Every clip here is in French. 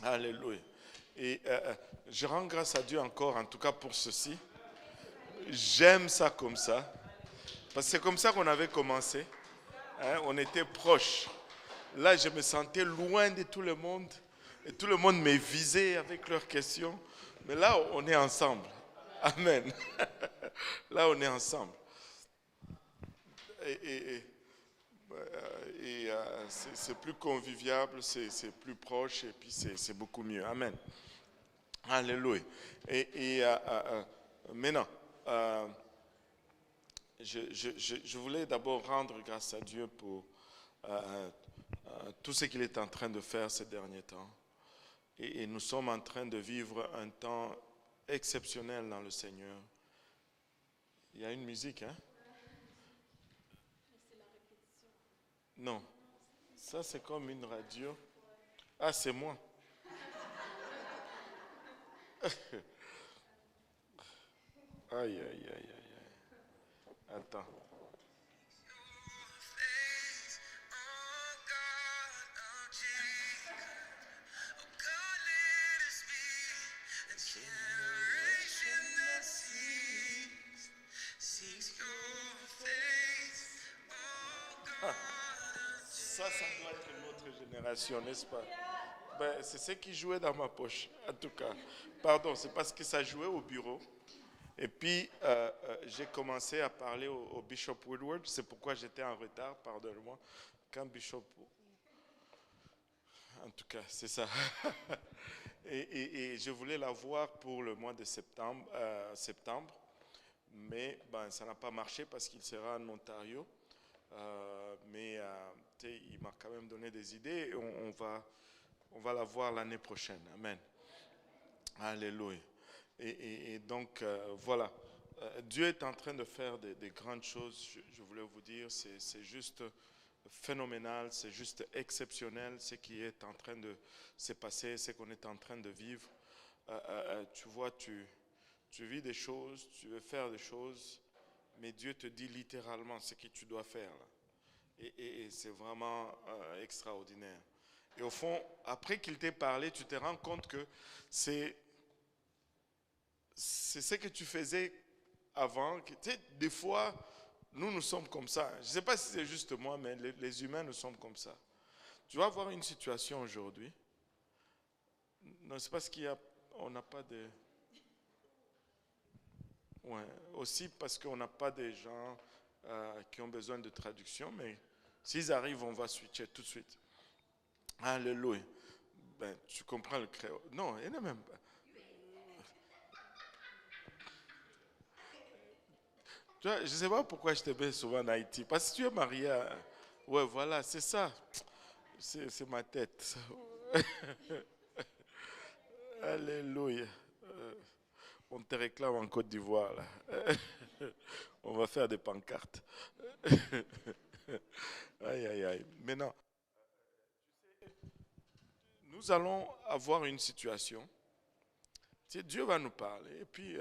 Alléluia. Et je rends grâce à Dieu encore, en tout cas pour ceci. J'aime ça comme ça. Parce que c'est comme ça qu'on avait commencé. Hein, on était proches. Là, je me sentais loin de tout le monde. Et tout le monde me visait avec leurs questions. Mais là, on est ensemble. Amen. Là, on est ensemble. C'est plus convivial, c'est plus proche et puis c'est beaucoup mieux. Amen. Alléluia. Maintenant, je voulais d'abord rendre grâce à Dieu pour tout ce qu'il est en train de faire ces derniers temps. Et nous sommes en train de vivre un temps exceptionnel dans le Seigneur. Il y a une musique, hein? Non. Ça, c'est comme une radio. Ah, c'est moi. Aïe, aïe, aïe, aïe. Attends. Ça doit être notre génération, n'est-ce pas? Ben, c'est ce qui jouait dans ma poche, en tout cas. Pardon, c'est parce que ça jouait au bureau. Et puis, j'ai commencé à parler au Bishop Woodward. C'est pourquoi j'étais en retard, pardonne-moi. Quand Bishop... En tout cas, c'est ça. et je voulais la voir pour le mois de septembre. Mais ben, ça n'a pas marché parce qu'il sera en Ontario. Mais il m'a quand même donné des idées. Et on va la voir l'année prochaine. Amen. Alléluia. Et donc, voilà. Dieu est en train de faire des grandes choses, je voulais vous dire. C'est juste phénoménal, c'est juste exceptionnel ce qui est en train de se passer, ce qu'on est en train de vivre. Tu vois, tu vis des choses, tu veux faire des choses, mais Dieu te dit littéralement ce que tu dois faire. Et c'est vraiment extraordinaire. Et au fond, après qu'il t'ait parlé, tu te rends compte que c'est ce que tu faisais avant. Tu sais, des fois, nous sommes comme ça. Je ne sais pas si c'est juste moi, mais les humains, nous sommes comme ça. Tu vas avoir une situation aujourd'hui. Non, c'est parce qu'on n'a pas de... Ouais, aussi parce qu'on n'a pas de gens qui ont besoin de traduction, mais s'ils arrivent, on va switcher tout de suite. Alléluia. Ben, tu comprends le créole. Non, il n'y en a même pas. Tu vois, je ne sais pas pourquoi je te mets souvent en Haïti. Parce que tu es marié à... Ouais, voilà, c'est ça. C'est ma tête. Alléluia. On te réclame en Côte d'Ivoire, là. On va faire des pancartes. Aïe, aïe, aïe. Maintenant, nous allons avoir une situation. Tu sais, Dieu va nous parler. Et puis,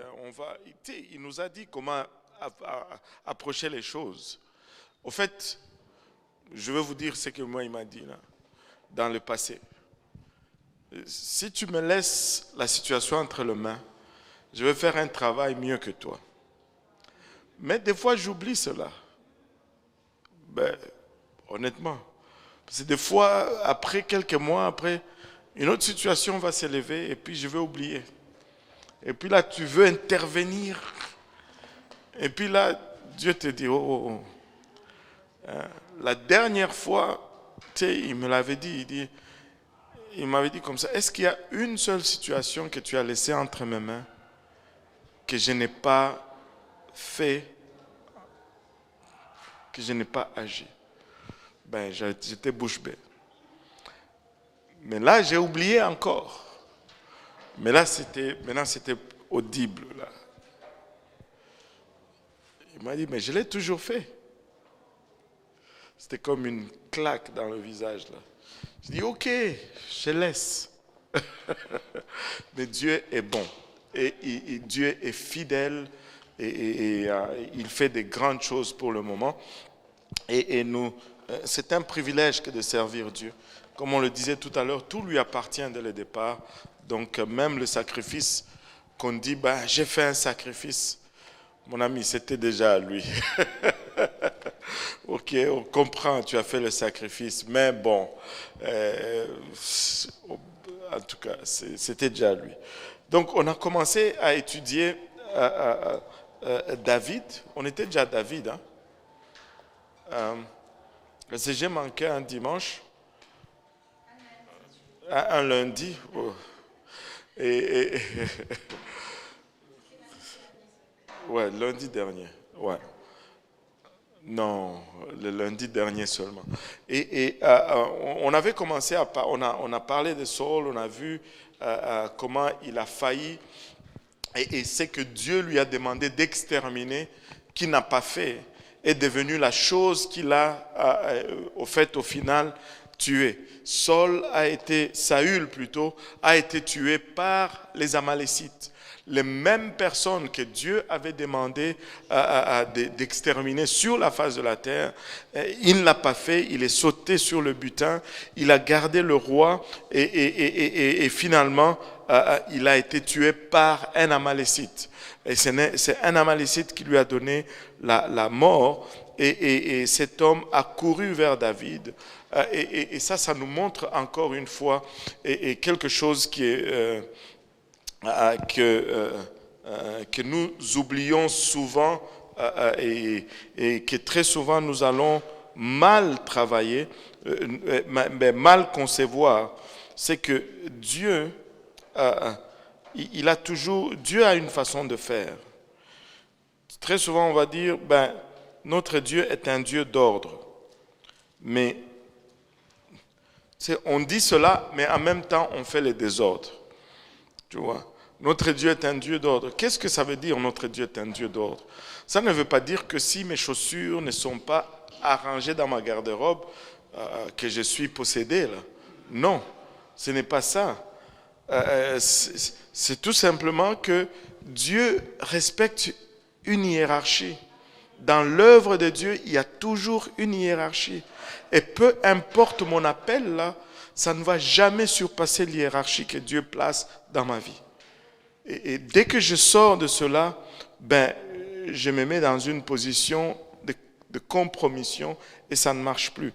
il nous a dit comment approcher les choses. Au fait, je vais vous dire ce que moi, il m'a dit là, dans le passé. Si tu me laisses la situation entre les mains, je vais faire un travail mieux que toi. Mais des fois, j'oublie cela. Ben, honnêtement. Parce que des fois, après quelques mois, après, une autre situation va s'élever et puis je vais oublier. Et puis là, tu veux intervenir. Et puis là, Dieu te dit, oh. La dernière fois, tu sais, il me l'avait dit, il m'avait dit comme ça, est-ce qu'il y a une seule situation que tu as laissée entre mes mains que je n'ai pas fait, que je n'ai pas agi? Ben, j'étais bouche bée. Mais là, j'ai oublié encore. Mais là, maintenant, c'était audible. Là. Il m'a dit, mais je l'ai toujours fait. C'était comme une claque dans le visage. Là. Je dis, ok, je laisse. Mais Dieu est bon. Et Dieu est fidèle. Et il fait des grandes choses pour le moment. Et nous, c'est un privilège que de servir Dieu. comme on le disait tout à l'heure, tout lui appartient dès le départ. Donc même le sacrifice qu'on dit, j'ai fait un sacrifice, mon ami, c'était déjà à lui. Ok, on comprend, tu as fait le sacrifice, mais bon, en tout cas, c'était déjà à lui. Donc on a commencé à étudier David. On était déjà à David, hein? J'ai manqué un dimanche, un lundi. Oh. Et ouais, lundi dernier. Ouais. Non, le lundi dernier seulement. Et on avait commencé on a parlé de Saul, on a vu comment il a failli, et c'est que Dieu lui a demandé d'exterminer, qu'il n'a pas fait, est devenu la chose qu'il a, au final, tué. Saül plutôt, a été tué par les Amalécites. Les mêmes personnes que Dieu avait demandé d'exterminer sur la face de la terre, il ne l'a pas fait, il est sauté sur le butin, il a gardé le roi et finalement il a été tué par un Amalécite. Et c'est un Amalécite qui lui a donné la mort, et cet homme a couru vers David. Et ça nous montre encore une fois et quelque chose qui est que nous oublions souvent et que très souvent nous allons mal travailler, mal concevoir. C'est que Dieu, Dieu a une façon de faire. Très souvent on va dire, notre Dieu est un Dieu d'ordre. Mais on dit cela, mais en même temps on fait le désordre. Tu vois? Notre Dieu est un Dieu d'ordre. Qu'est-ce que ça veut dire, notre Dieu est un Dieu d'ordre? Ça ne veut pas dire que si mes chaussures ne sont pas arrangées dans ma garde-robe, que je suis possédé, là. Non, ce n'est pas ça. C'est tout simplement que Dieu respecte une hiérarchie. Dans l'œuvre de Dieu, il y a toujours une hiérarchie. Et peu importe mon appel, là, ça ne va jamais surpasser l'hiérarchie que Dieu place dans ma vie. Et dès que je sors de cela, je me mets dans une position de compromission et ça ne marche plus.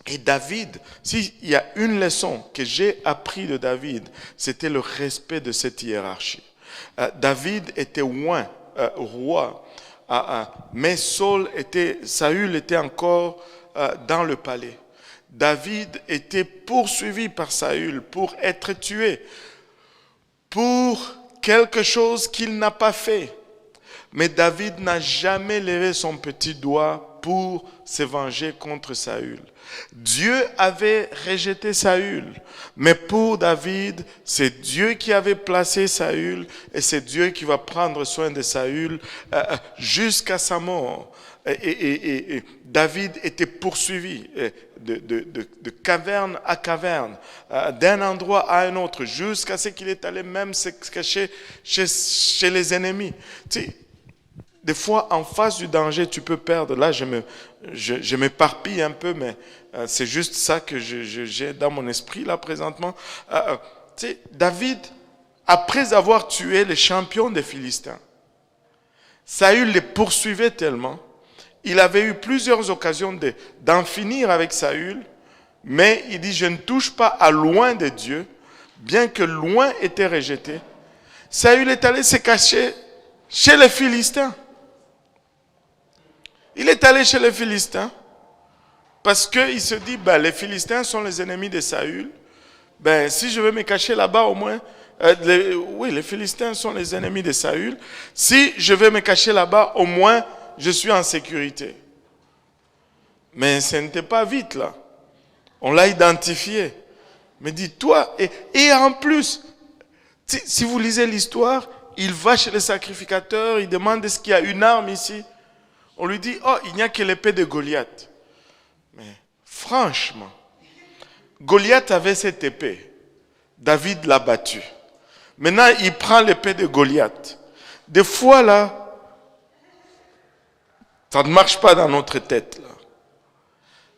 Et David, s'il y a une leçon que j'ai appris de David, c'était le respect de cette hiérarchie. David était roi, mais Saül était encore dans le palais. David était poursuivi par Saül pour être tué, pour quelque chose qu'il n'a pas fait. Mais David n'a jamais levé son petit doigt pour se venger contre Saül. Dieu avait rejeté Saül, mais pour David, c'est Dieu qui avait placé Saül et c'est Dieu qui va prendre soin de Saül jusqu'à sa mort. Et David était poursuivi de caverne à caverne, d'un endroit à un autre, jusqu'à ce qu'il est allé même se cacher chez les ennemis. Tu sais, des fois, en face du danger, tu peux perdre. Là, je m'éparpille un peu, mais c'est juste ça que j'ai dans mon esprit, là, présentement. Tu sais, David, après avoir tué les champions des Philistins, Saül les poursuivait tellement. Il avait eu plusieurs occasions d'en finir avec Saül, mais il dit, je ne touche pas à loin de Dieu, bien que loin était rejeté. Saül est allé se cacher chez les Philistins. Il est allé chez les Philistins parce qu'il se dit, les Philistins sont les ennemis de Saül. Si je veux me cacher là-bas au moins, les Philistins sont les ennemis de Saül. Si je veux me cacher là-bas, au moins, je suis en sécurité. Mais ce n'était pas vite là. On l'a identifié. Mais dis-toi, et en plus, si vous lisez l'histoire, il va chez le sacrificateur, il demande est-ce qu'il y a une arme ici. On lui dit, il n'y a que l'épée de Goliath. Mais franchement, Goliath avait cette épée. David l'a battu. Maintenant, il prend l'épée de Goliath. Des fois, là, ça ne marche pas dans notre tête. Là.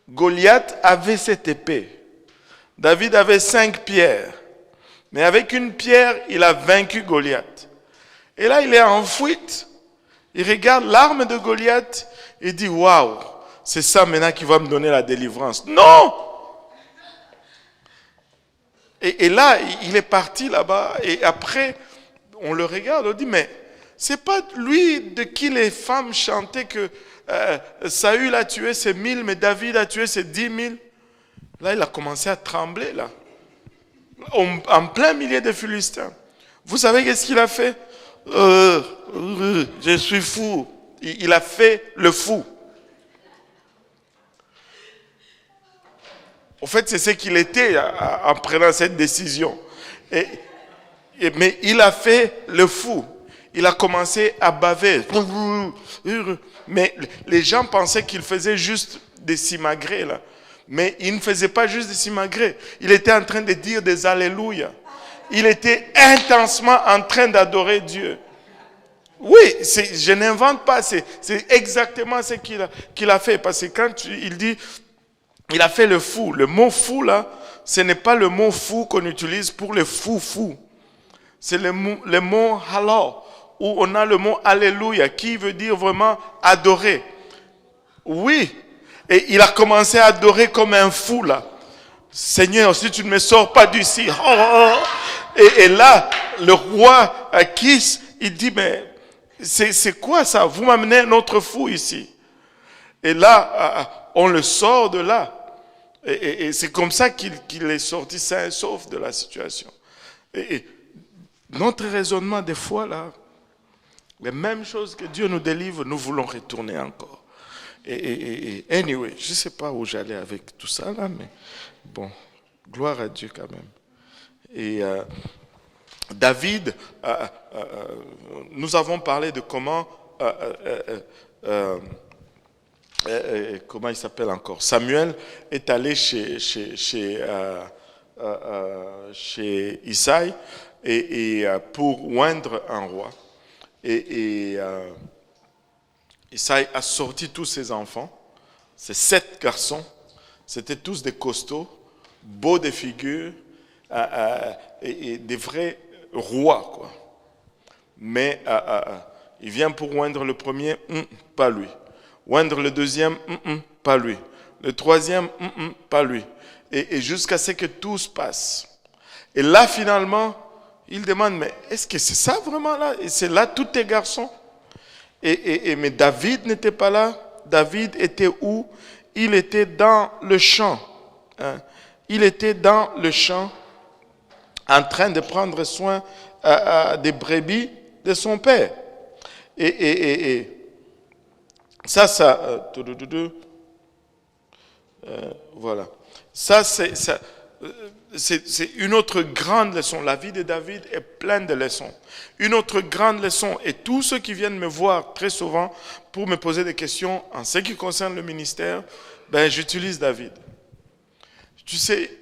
Goliath avait cette épée. David avait 5 pierres. Mais avec une pierre, il a vaincu Goliath. Et là, il est en fuite. Il regarde l'arme de Goliath et dit, waouh, c'est ça maintenant qui va me donner la délivrance. Non! Et là, il est parti là-bas. Et après, on le regarde, on dit, mais c'est pas lui de qui les femmes chantaient que Saül a tué ses 1000, mais David a tué ses 10 000. Là, il a commencé à trembler, là. En plein milieu des Philistins. Vous savez qu'est-ce qu'il a fait? Je suis fou. Il a fait le fou. En fait, c'est ce qu'il était en prenant cette décision. Mais il a fait le fou. Il a commencé à baver. Mais les gens pensaient qu'il faisait juste des simagrées, là. Mais il ne faisait pas juste des simagrées. Il était en train de dire des alléluia. Il était intensement en train d'adorer Dieu. Oui, je n'invente pas. C'est exactement ce qu'il a fait. Parce que quand il dit, il a fait le fou. Le mot fou, là, ce n'est pas le mot fou qu'on utilise pour le fou. C'est le mot halal, où on a le mot alléluia, qui veut dire vraiment adorer. Oui. Et il a commencé à adorer comme un fou, là. Seigneur, si tu ne me sors pas d'ici. Et là, le roi Akis, il dit, mais c'est quoi ça? Vous m'amenez un autre fou ici. Et là, on le sort de là. Et c'est comme ça qu'il est sorti sain et sauf de la situation. Et notre raisonnement, des fois, là, les mêmes choses que Dieu nous délivre, nous voulons retourner encore. Et anyway, je ne sais pas où j'allais avec tout ça là, mais bon, gloire à Dieu quand même. Et David, nous avons parlé de comment il s'appelle encore? Samuel est allé chez Isaïe et pour oindre un roi. Et Isaïe a sorti tous ses enfants, ces 7 garçons, c'était tous des costauds, beaux de figure, et des vrais rois, quoi. Mais il vient pour oindre le premier, pas lui. Oindre le deuxième, pas lui. Le troisième, pas lui. Et jusqu'à ce que tout se passe. Et là, finalement, il demande, mais est-ce que c'est ça vraiment là? Et c'est là tous tes garçons? Mais David n'était pas là. David était où? Il était dans le champ. Hein? Il était dans le champ en train de prendre soin des brebis de son père. Et ça, voilà. Ça, c'est une autre grande leçon. La vie de David est pleine de leçons. Une autre grande leçon. Et tous ceux qui viennent me voir très souvent pour me poser des questions en ce qui concerne le ministère, j'utilise David. Tu sais,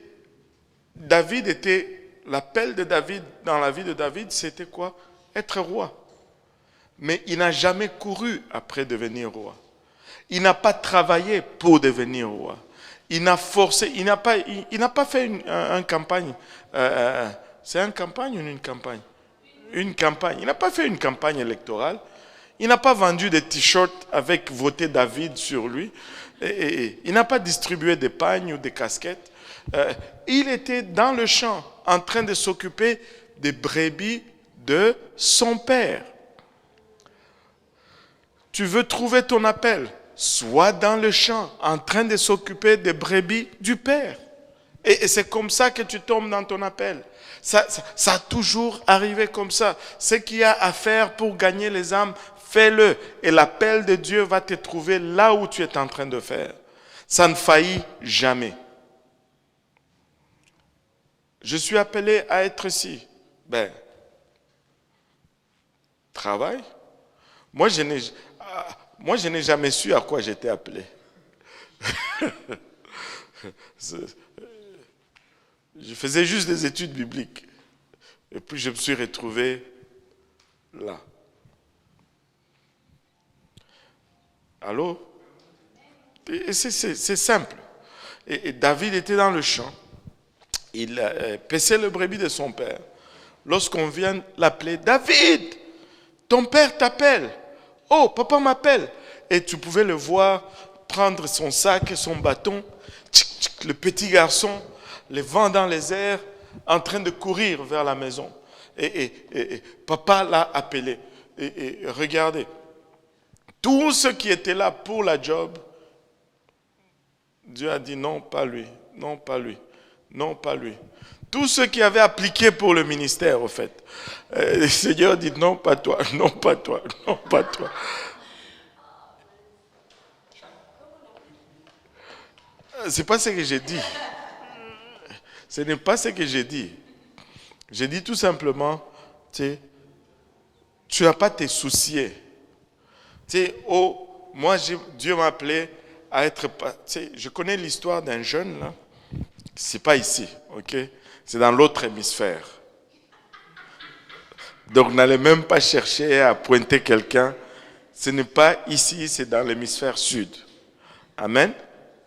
l'appel de David dans la vie de David, c'était quoi? Être roi. Mais il n'a jamais couru après devenir roi. Il n'a pas travaillé pour devenir roi. Il n'a forcé, il n'a pas fait une campagne. C'est une campagne ou une campagne? Une campagne. Il n'a pas fait une campagne électorale. Il n'a pas vendu des t-shirts avec voter David sur lui. Il n'a pas distribué des pagnes ou des casquettes. Il était dans le champ en train de s'occuper des brebis de son père. Tu veux trouver ton appel? Sois dans le champ, en train de s'occuper des brebis du Père. Et c'est comme ça que tu tombes dans ton appel. Ça a toujours arrivé comme ça. Ce qu'il y a à faire pour gagner les âmes, fais-le. Et l'appel de Dieu va te trouver là où tu es en train de faire. Ça ne faillit jamais. Je suis appelé à être ici. Travail. Moi, je n'ai jamais su à quoi j'étais appelé. Je faisais juste des études bibliques. Et puis je me suis retrouvé là. Allô? Et c'est simple. Et David était dans le champ. il paissait le brebis de son père. Lorsqu'on vient l'appeler, David, ton père t'appelle. Oh, papa m'appelle. Et tu pouvais le voir prendre son sac et son bâton, le petit garçon, les vents dans les airs, en train de courir vers la maison. Et papa l'a appelé. Et regardez, tous ceux qui étaient là pour la job, Dieu a dit non, pas lui, non, pas lui, non, pas lui. Tous ceux qui avaient appliqué pour le ministère, au fait, le Seigneur dit non, pas toi, non, pas toi, non, pas toi. C'est pas ce que j'ai dit. Ce n'est pas ce que j'ai dit. J'ai dit tout simplement, tu n'as pas à te soucier. Moi, Dieu m'a appelé à être... Je connais l'histoire d'un jeune, là. C'est pas ici, ok? C'est dans l'autre hémisphère. Donc, n'allez même pas chercher à pointer quelqu'un. Ce n'est pas ici, c'est dans l'hémisphère sud. Amen?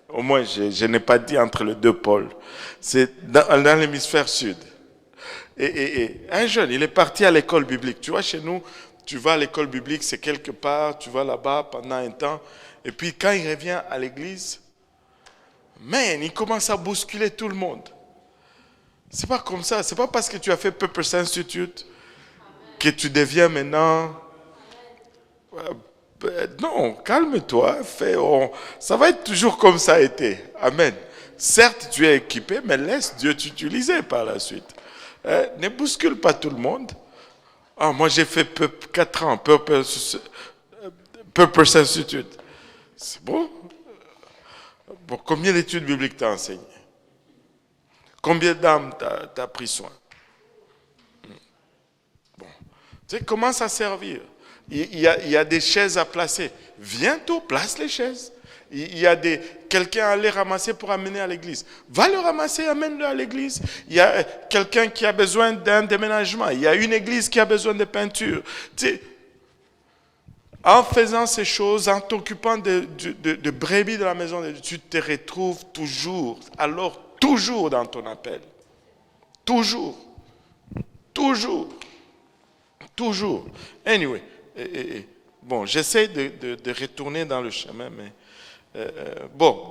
Au moins, je n'ai pas dit entre les deux pôles. C'est dans l'hémisphère sud. Et un jeune, il est parti à l'école biblique. Tu vois, chez nous, tu vas à l'école biblique, c'est quelque part, tu vas là-bas pendant un temps. Et puis, quand il revient à l'église, il commence à bousculer tout le monde. C'est pas comme ça. C'est pas parce que tu as fait Purpose Institute que tu deviens maintenant... Non, calme-toi. Ça va être toujours comme ça a été. Amen. Certes, tu es équipé, mais laisse Dieu t'utiliser par la suite. Ne bouscule pas tout le monde. Moi, j'ai fait 4 ans, Purpose Institute. C'est bon. Bon, combien d'études bibliques t'as enseigné? Combien d'âmes t'as pris soin? Bon. Tu sais, commence à servir. Il y a des chaises à placer. Viens-toi, place les chaises. Il y a quelqu'un à les ramasser pour amener à l'église. Va le ramasser, amène-le à l'église. Il y a quelqu'un qui a besoin d'un déménagement. Il y a une église qui a besoin de peinture. Tu sais, en faisant ces choses, en t'occupant de brebis de la maison de Dieu, tu te retrouves toujours dans ton appel. Toujours. Anyway, bon, j'essaie de retourner dans le chemin, mais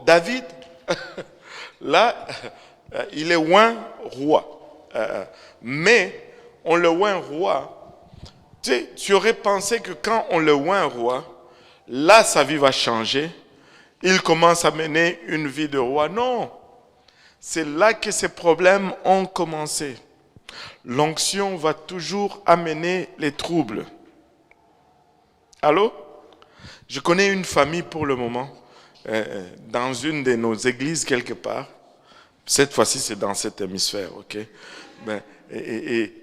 David, là, il est oint roi. Mais on le oint roi. Tu aurais pensé que quand on le oint roi, là, sa vie va changer. Il commence à mener une vie de roi. Non, c'est là que ces problèmes ont commencé. L'onction va toujours amener les troubles. Allô? Je connais une famille pour le moment, dans une de nos églises quelque part. Cette fois-ci, c'est dans cet hémisphère, ok? Tu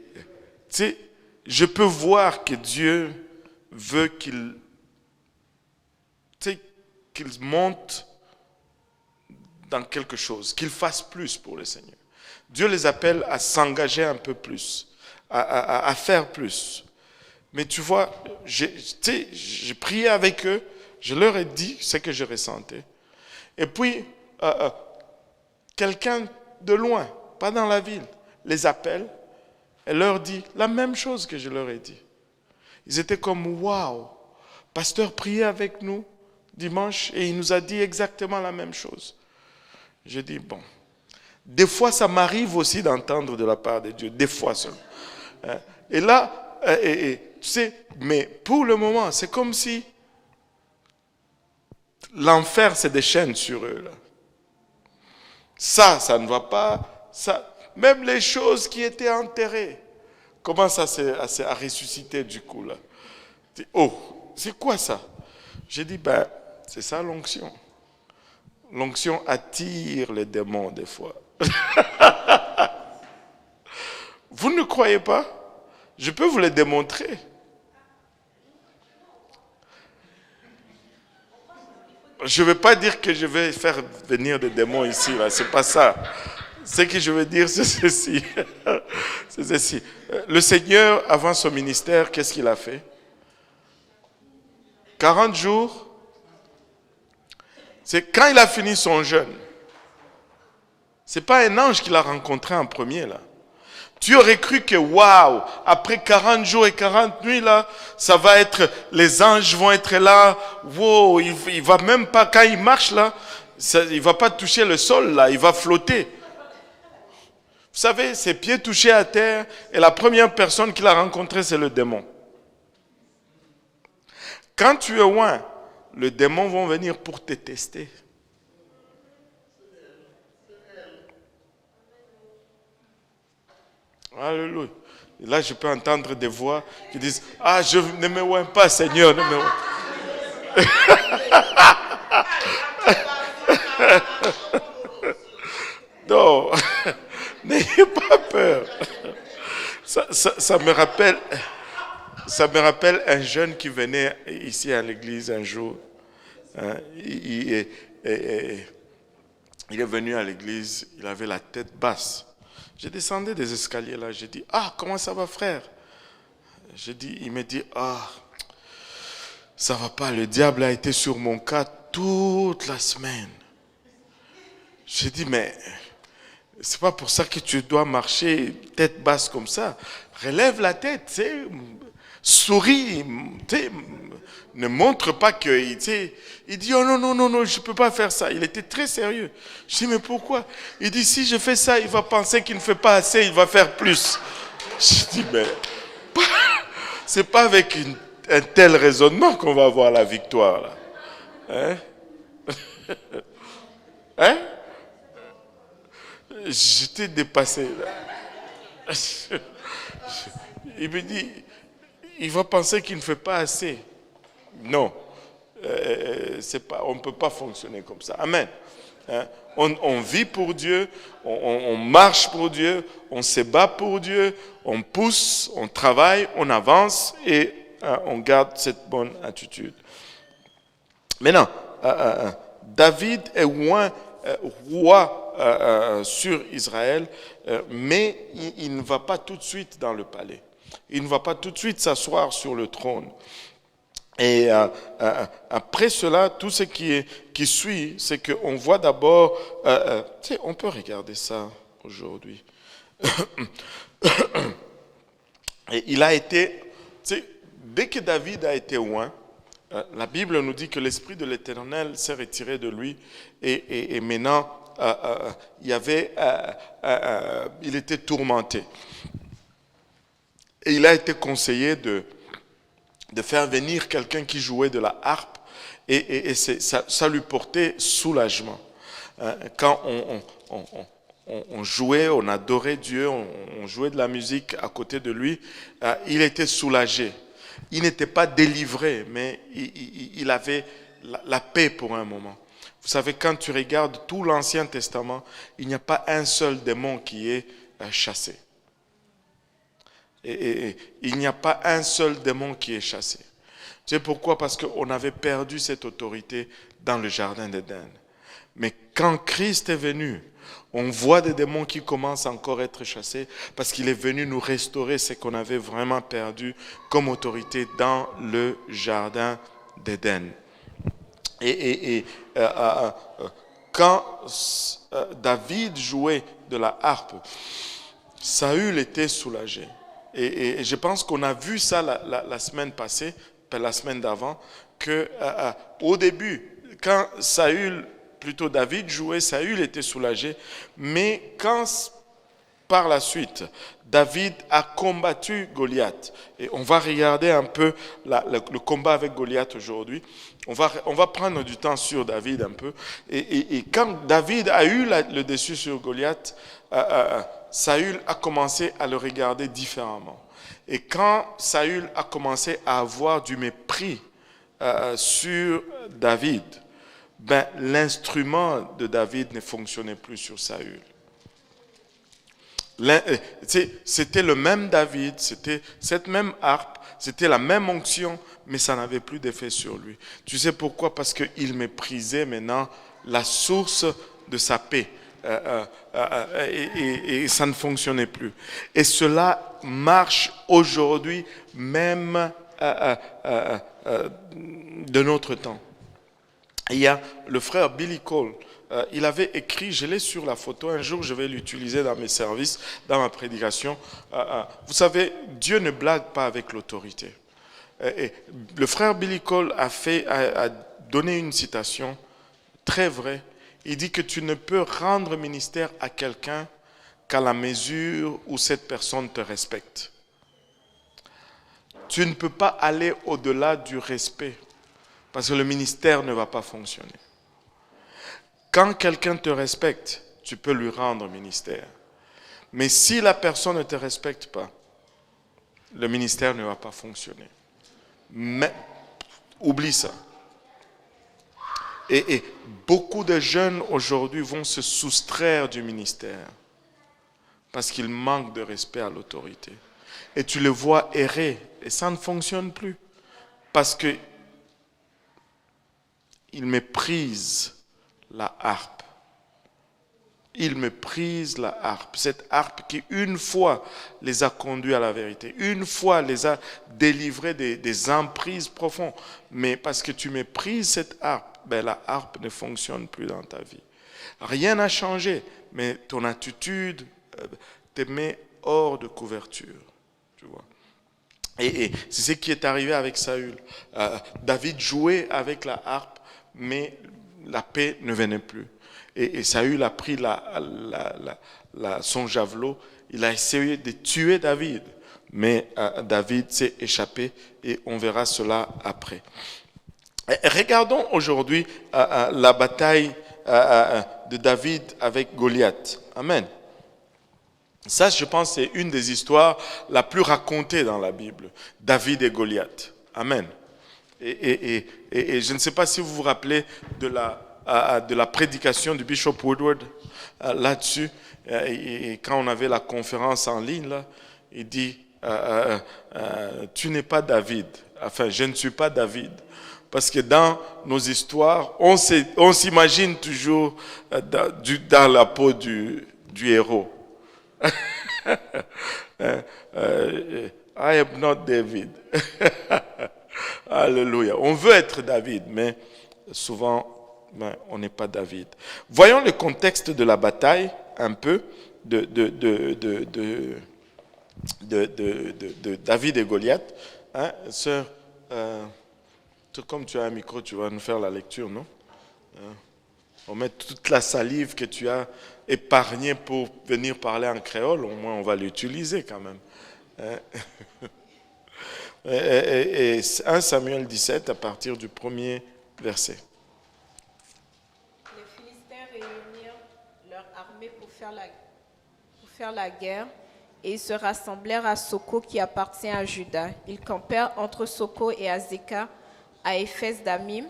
sais, je peux voir que Dieu veut qu'il monte dans quelque chose, qu'il fasse plus pour le Seigneur. Dieu les appelle à s'engager un peu plus, à faire plus. Mais tu vois, j'ai prié avec eux, je leur ai dit ce que je ressentais. Et puis, quelqu'un de loin, pas dans la ville, les appelle et leur dit la même chose que je leur ai dit. Ils étaient comme, waouh, pasteur priait avec nous dimanche et il nous a dit exactement la même chose. J'ai dit, bon, des fois ça m'arrive aussi d'entendre de la part de Dieu, des fois seulement. Et là, tu sais, mais pour le moment, c'est comme si l'enfer se déchaîne sur eux. Là. Ça ne va pas. Ça, même les choses qui étaient enterrées commencent à ressusciter du coup. Là. Oh, c'est quoi ça? J'ai dit, c'est ça l'onction. L'onction attire les démons des fois. Vous ne croyez pas? Je peux vous le démontrer. Je ne veux pas dire que je vais faire venir des démons ici, là. C'est pas ça. Ce que je veux dire, c'est ceci. C'est ceci. Le Seigneur, avant son ministère, qu'est-ce qu'il a fait? 40 jours. C'est quand il a fini son jeûne. Ce n'est pas un ange qui l'a rencontré en premier, là. Tu aurais cru que, waouh, après 40 jours et 40 nuits, là, ça va être, les anges vont être là. Wow, il va même pas, quand il marche, là, il va pas toucher le sol, là, il va flotter. Vous savez, ses pieds touchaient à terre, et la première personne qu'il a rencontrée, c'est le démon. Quand tu es loin, les démons vont venir pour te tester. Alléluia. Et là, je peux entendre des voix qui disent, ah, je ne me vois pas, Seigneur. Ne me... Non, n'ayez pas peur. Ça me rappelle un jeune qui venait ici à l'église un jour. Hein, il est venu à l'église, il avait la tête basse. Je descendais des escaliers là, j'ai dit, ah, comment ça va, frère? Il me dit, ah, ça va pas, le diable a été sur mon cas toute la semaine. J'ai dit, mais c'est pas pour ça que tu dois marcher tête basse comme ça. Relève la tête, souris, ne montre pas que, il dit, oh non, je peux pas faire ça. Il était très sérieux. Je dis, mais pourquoi? Il dit, si je fais ça, il va penser qu'il ne fait pas assez, il va faire plus. Je dis, mais c'est pas avec un tel raisonnement qu'on va avoir la victoire, là. Hein? Hein? J'étais dépassé, là. Il me dit, il va penser qu'il ne fait pas assez. Non, on ne peut pas fonctionner comme ça. Amen. Hein? On vit pour Dieu, on marche pour Dieu, on se bat pour Dieu, on pousse, on travaille, on avance et on garde cette bonne attitude. Maintenant, David est roi sur Israël, mais il ne va pas tout de suite dans le palais. Il ne va pas tout de suite s'asseoir sur le trône. Et après cela, tout ce qui suit, c'est qu'on voit d'abord, on peut regarder ça aujourd'hui. Et il a été, dès que David a été loin, la Bible nous dit que l'Esprit de l'Éternel s'est retiré de lui et maintenant, il était tourmenté. Et il a été conseillé de faire venir quelqu'un qui jouait de la harpe et ça lui portait soulagement. Quand on jouait, on adorait Dieu, on jouait de la musique à côté de lui, il était soulagé. Il n'était pas délivré, mais il avait la paix pour un moment. Vous savez, quand tu regardes tout l'Ancien Testament, il n'y a pas un seul démon qui est chassé. Et il n'y a pas un seul démon qui est chassé. Tu sais pourquoi? Parce qu'on avait perdu cette autorité dans le jardin d'Éden. Mais quand Christ est venu, on voit des démons qui commencent encore à être chassés parce qu'il est venu nous restaurer ce qu'on avait vraiment perdu comme autorité dans le jardin d'Éden. Quand David jouait de la harpe, Saül était soulagé. Et je pense qu'on a vu ça la semaine passée, la semaine d'avant, qu'au début, quand David jouait, Saül était soulagé, mais quand par la suite, David a combattu Goliath, et on va regarder un peu le combat avec Goliath aujourd'hui, on va prendre du temps sur David un peu, et quand David a eu le dessus sur Goliath, Saül a commencé à le regarder différemment. Et quand Saül a commencé à avoir du mépris sur David, l'instrument de David ne fonctionnait plus sur Saül. C'était le même David, c'était cette même harpe, c'était la même onction, mais ça n'avait plus d'effet sur lui. Tu sais pourquoi? Parce qu'il méprisait maintenant la source de sa paix. Et ça ne fonctionnait plus. Et cela marche aujourd'hui même de notre temps. Il y a le frère Billy Cole il avait écrit, je l'ai sur la photo, un jour je vais l'utiliser dans mes services, dans ma prédication. Vous savez, Dieu ne blague pas avec l'autorité. Et le frère Billy Cole a donné une citation très vraie. Il dit que tu ne peux rendre ministère à quelqu'un qu'à la mesure où cette personne te respecte. Tu ne peux pas aller au-delà du respect parce que le ministère ne va pas fonctionner. Quand quelqu'un te respecte, tu peux lui rendre ministère. Mais si la personne ne te respecte pas, le ministère ne va pas fonctionner. Mais oublie ça. Et beaucoup de jeunes aujourd'hui vont se soustraire du ministère parce qu'ils manquent de respect à l'autorité. Et tu les vois errer et ça ne fonctionne plus parce qu'ils méprisent la harpe. Ils méprisent la harpe. Cette harpe qui une fois les a conduits à la vérité, une fois les a délivrés des emprises profondes. Mais parce que tu méprises cette harpe, la harpe ne fonctionne plus dans ta vie. Rien n'a changé, mais ton attitude te met hors de couverture. Tu vois. Et c'est ce qui est arrivé avec Saül. David jouait avec la harpe, mais la paix ne venait plus. Et Saül a pris son javelot, il a essayé de tuer David, mais David s'est échappé et on verra cela après. Et regardons aujourd'hui la bataille de David avec Goliath. Amen. Ça, je pense, c'est une des histoires la plus racontée dans la Bible. David et Goliath. Amen. Et je ne sais pas si vous vous rappelez de la prédication du Bishop Woodward là-dessus. Et quand on avait la conférence en ligne, là, il dit tu n'es pas David. Enfin, je ne suis pas David. Parce que dans nos histoires, on s'imagine toujours dans la peau du héros. I am not David. Alléluia. On veut être David, mais souvent, on n'est pas David. Voyons le contexte de la bataille un peu de David et Goliath. Hein, sœur, comme tu as un micro, tu vas nous faire la lecture, non? On met toute la salive que tu as épargnée pour venir parler en créole, au moins on va l'utiliser quand même. Et 1 Samuel 17 à partir du premier verset. Les Philistins réunirent leur armée pour faire la guerre et ils se rassemblèrent à Soko qui appartient à Juda. Ils campèrent entre Soko et Azekah à Éphès Damim.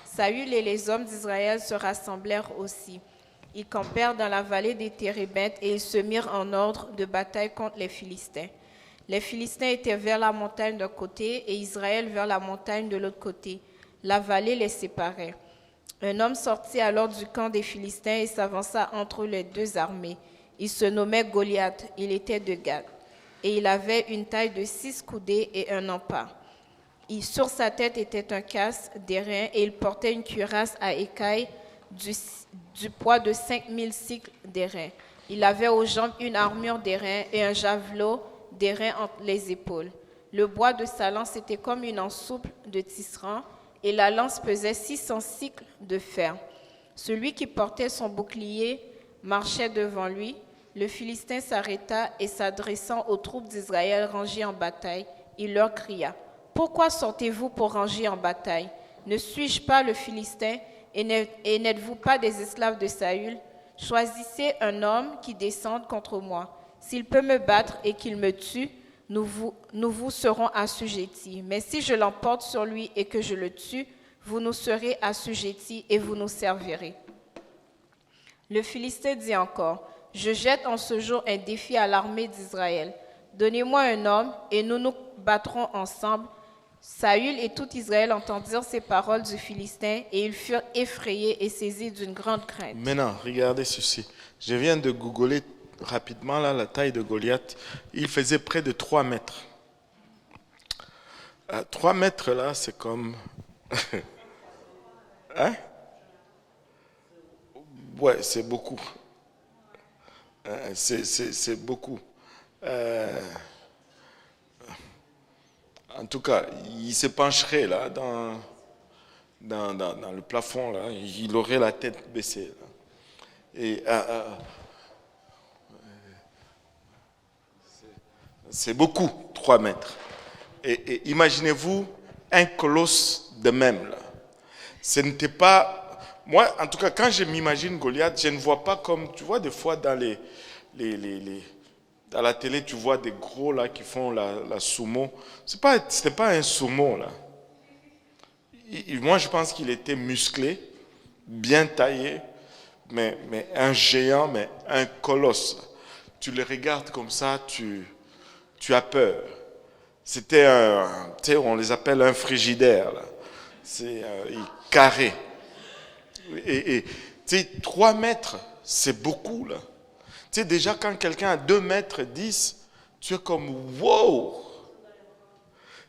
Saül et les hommes d'Israël se rassemblèrent aussi. Ils campèrent dans la vallée des Térébintes et ils se mirent en ordre de bataille contre les Philistins. Les Philistins étaient vers la montagne d'un côté et Israël vers la montagne de l'autre côté. La vallée les séparait. Un homme sortit alors du camp des Philistins et s'avança entre les deux armées. Il se nommait Goliath, il était de Gath. Et il avait une taille de 6 coudées et un empas. Sur sa tête était un casque d'airain et il portait une cuirasse à écailles du poids de 5000 cycles d'airain. Il avait aux jambes une armure d'airain et un javelot d'airain entre les épaules. Le bois de sa lance était comme une ensouple de tisserand et la lance pesait 600 cycles de fer. Celui qui portait son bouclier marchait devant lui. Le Philistin s'arrêta et s'adressant aux troupes d'Israël rangées en bataille, il leur cria: « Pourquoi sortez-vous pour ranger en bataille? Ne suis-je pas le Philistin et n'êtes-vous pas des esclaves de Saül? Choisissez un homme qui descende contre moi. S'il peut me battre et qu'il me tue, nous vous serons assujettis. Mais si je l'emporte sur lui et que je le tue, vous nous serez assujettis et vous nous servirez. » Le Philistin dit encore: « Je jette en ce jour un défi à l'armée d'Israël. Donnez-moi un homme et nous nous battrons ensemble. » Saül et tout Israël entendirent ces paroles du Philistin et ils furent effrayés et saisis d'une grande crainte. Maintenant, regardez ceci. Je viens de googler rapidement là, la taille de Goliath. Il faisait près de 3 mètres. 3 mètres là, c'est comme... hein? Ouais, c'est beaucoup. C'est beaucoup. En tout cas, il se pencherait là dans le plafond, là. Il aurait la tête baissée. Là. Et c'est beaucoup, 3 mètres. Et imaginez-vous un colosse de même. Là. Ce n'était pas... Moi, en tout cas, quand je m'imagine Goliath, je ne vois pas comme... Tu vois, des fois, dans à la télé, tu vois des gros là qui font la sumo. C'était pas un sumo, là. Moi, je pense qu'il était musclé, bien taillé, mais un géant, mais un colosse. Tu le regardes comme ça, tu as peur. C'était tu sais, on les appelle un frigidaire, là. C'est carré. Et tu sais, 3 mètres, c'est beaucoup, là. Tu sais, déjà, quand quelqu'un a 2 mètres 10, tu es comme, wow!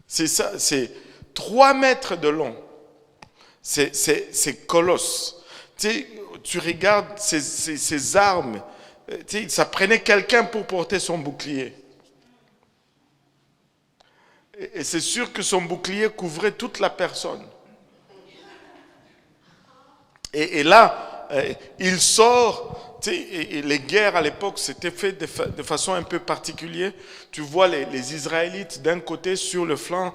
C'est ça, c'est 3 mètres de long. C'est colosse. Tu sais, tu regardes ces armes, tu sais, ça prenait quelqu'un pour porter son bouclier. Et c'est sûr que son bouclier couvrait toute la personne. Et là, il sort, tu sais, et les guerres à l'époque, c'était fait de façon un peu particulière. Tu vois les Israélites d'un côté sur le flanc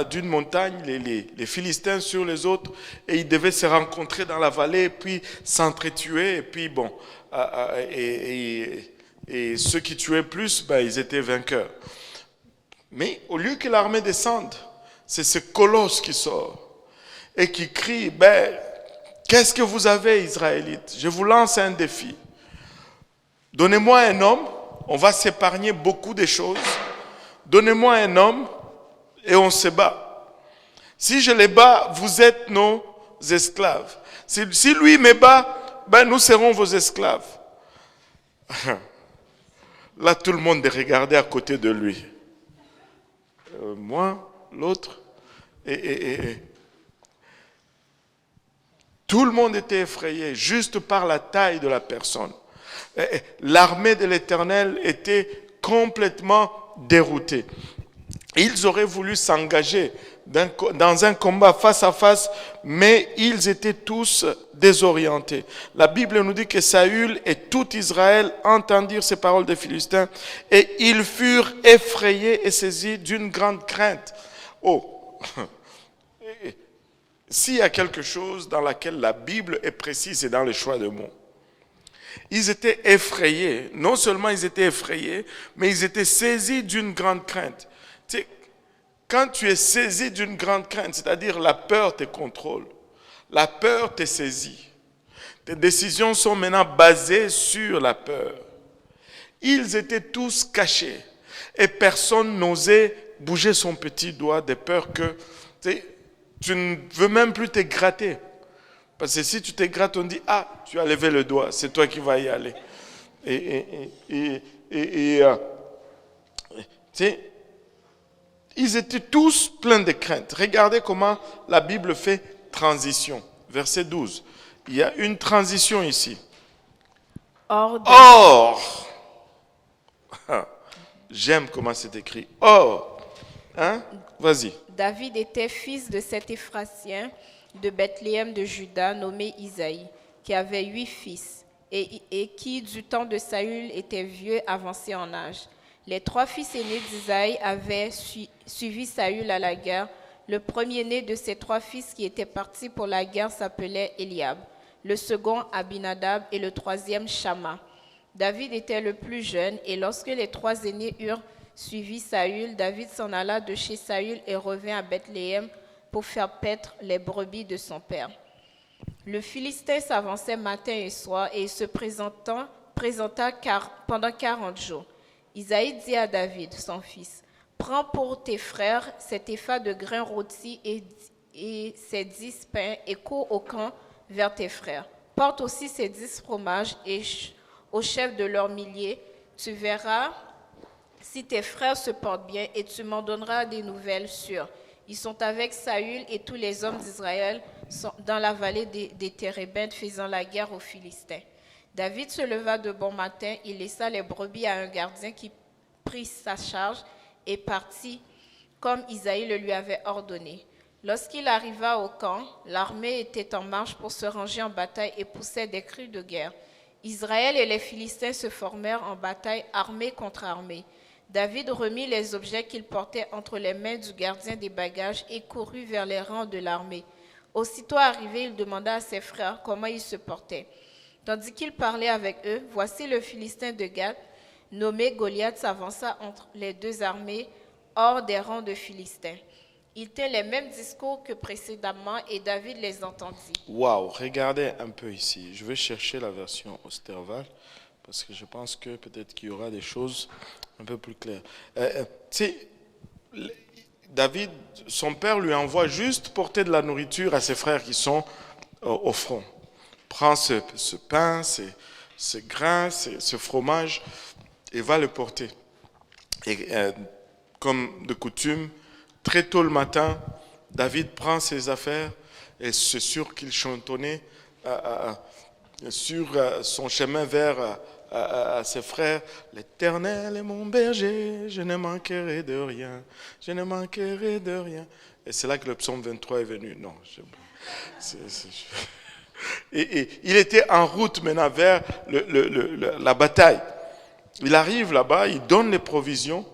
d'une montagne, les Philistins sur les autres, et ils devaient se rencontrer dans la vallée, et puis s'entretuer, et puis bon, et ceux qui tuaient plus, ben, ils étaient vainqueurs. Mais au lieu que l'armée descende, c'est ce colosse qui sort et qui crie, ben, qu'est-ce que vous avez, Israélites? Je vous lance un défi. Donnez-moi un homme, on va s'épargner beaucoup de choses. Donnez-moi un homme et on se bat. Si je les bats, vous êtes nos esclaves. Si lui me bat, ben nous serons vos esclaves. Là, tout le monde est regardé à côté de lui. Moi, l'autre, et tout le monde était effrayé juste par la taille de la personne. L'armée de l'Éternel était complètement déroutée. Ils auraient voulu s'engager dans un combat face à face, mais ils étaient tous désorientés. La Bible nous dit que Saül et tout Israël entendirent ces paroles des Philistins et ils furent effrayés et saisis d'une grande crainte. Oh, s'il y a quelque chose dans laquelle la Bible est précise, c'est dans le choix de mots. Ils étaient effrayés. Non seulement ils étaient effrayés, mais ils étaient saisis d'une grande crainte. Tu sais, quand tu es saisi d'une grande crainte, c'est-à-dire la peur te contrôle, la peur te saisit. Tes décisions sont maintenant basées sur la peur. Ils étaient tous cachés et personne n'osait bouger son petit doigt de peur que tu ne veux même plus te gratter. Parce que si tu te grattes, on dit, ah, tu as levé le doigt, c'est toi qui vas y aller. Ils étaient tous pleins de crainte. Regardez comment la Bible fait transition. Verset 12. Il y a une transition ici. Or. J'aime comment c'est écrit. Or. Hein? Vas-y. David était fils de cet Éphratien de Bethléem de Juda, nommé Isaïe, qui avait 8 fils, et qui, du temps de Saül, était vieux, avancé en âge. Les 3 fils aînés d'Isaïe avaient suivi Saül à la guerre. Le premier-né de ces 3 fils qui étaient partis pour la guerre s'appelait Eliab, le second Abinadab et le troisième Shama. David était le plus jeune, et lorsque les 3 aînés eurent suivi Saül, David s'en alla de chez Saül et revint à Bethléem pour faire paître les brebis de son père. Le Philistin s'avançait matin et soir et il se présenta pendant 40 jours. Isaïe dit à David, son fils, « Prends pour tes frères cet épha de grains rôtis et ces 10 pains et cours au camp vers tes frères. Porte aussi ces 10 fromages et au chef de leurs milliers. Tu verras si tes frères se portent bien et tu m'en donneras des nouvelles sûres. Ils sont avec Saül et tous les hommes d'Israël dans la vallée des Térébintes, faisant la guerre aux Philistins. David se leva de bon matin, il laissa les brebis à un gardien qui prit sa charge et partit comme Isaïe le lui avait ordonné. Lorsqu'il arriva au camp, l'armée était en marche pour se ranger en bataille et poussait des cris de guerre. Israël et les Philistins se formèrent en bataille, armée contre armée. David remit les objets qu'il portait entre les mains du gardien des bagages et courut vers les rangs de l'armée. Aussitôt arrivé, il demanda à ses frères comment ils se portaient. Tandis qu'il parlait avec eux, voici le Philistin de Gath, nommé Goliath, s'avança entre les deux armées, hors des rangs de Philistins. Il tint les mêmes discours que précédemment et David les entendit. Waouh, regardez un peu ici. Je vais chercher la version Osterval parce que je pense que peut-être qu'il y aura des choses un peu plus claires. David, son père lui envoie juste porter de la nourriture à ses frères qui sont au front. Prends ce pain, ce grain, ce fromage et va le porter. Et comme de coutume, très tôt le matin, David prend ses affaires et c'est sûr qu'il chantonnait sur son chemin vers ses frères. L'Éternel est mon berger, je ne manquerai de rien, je ne manquerai de rien. Et c'est là que le psaume 23 est venu. Non, et il était en route maintenant vers la bataille. Il arrive là-bas, il donne les provisions,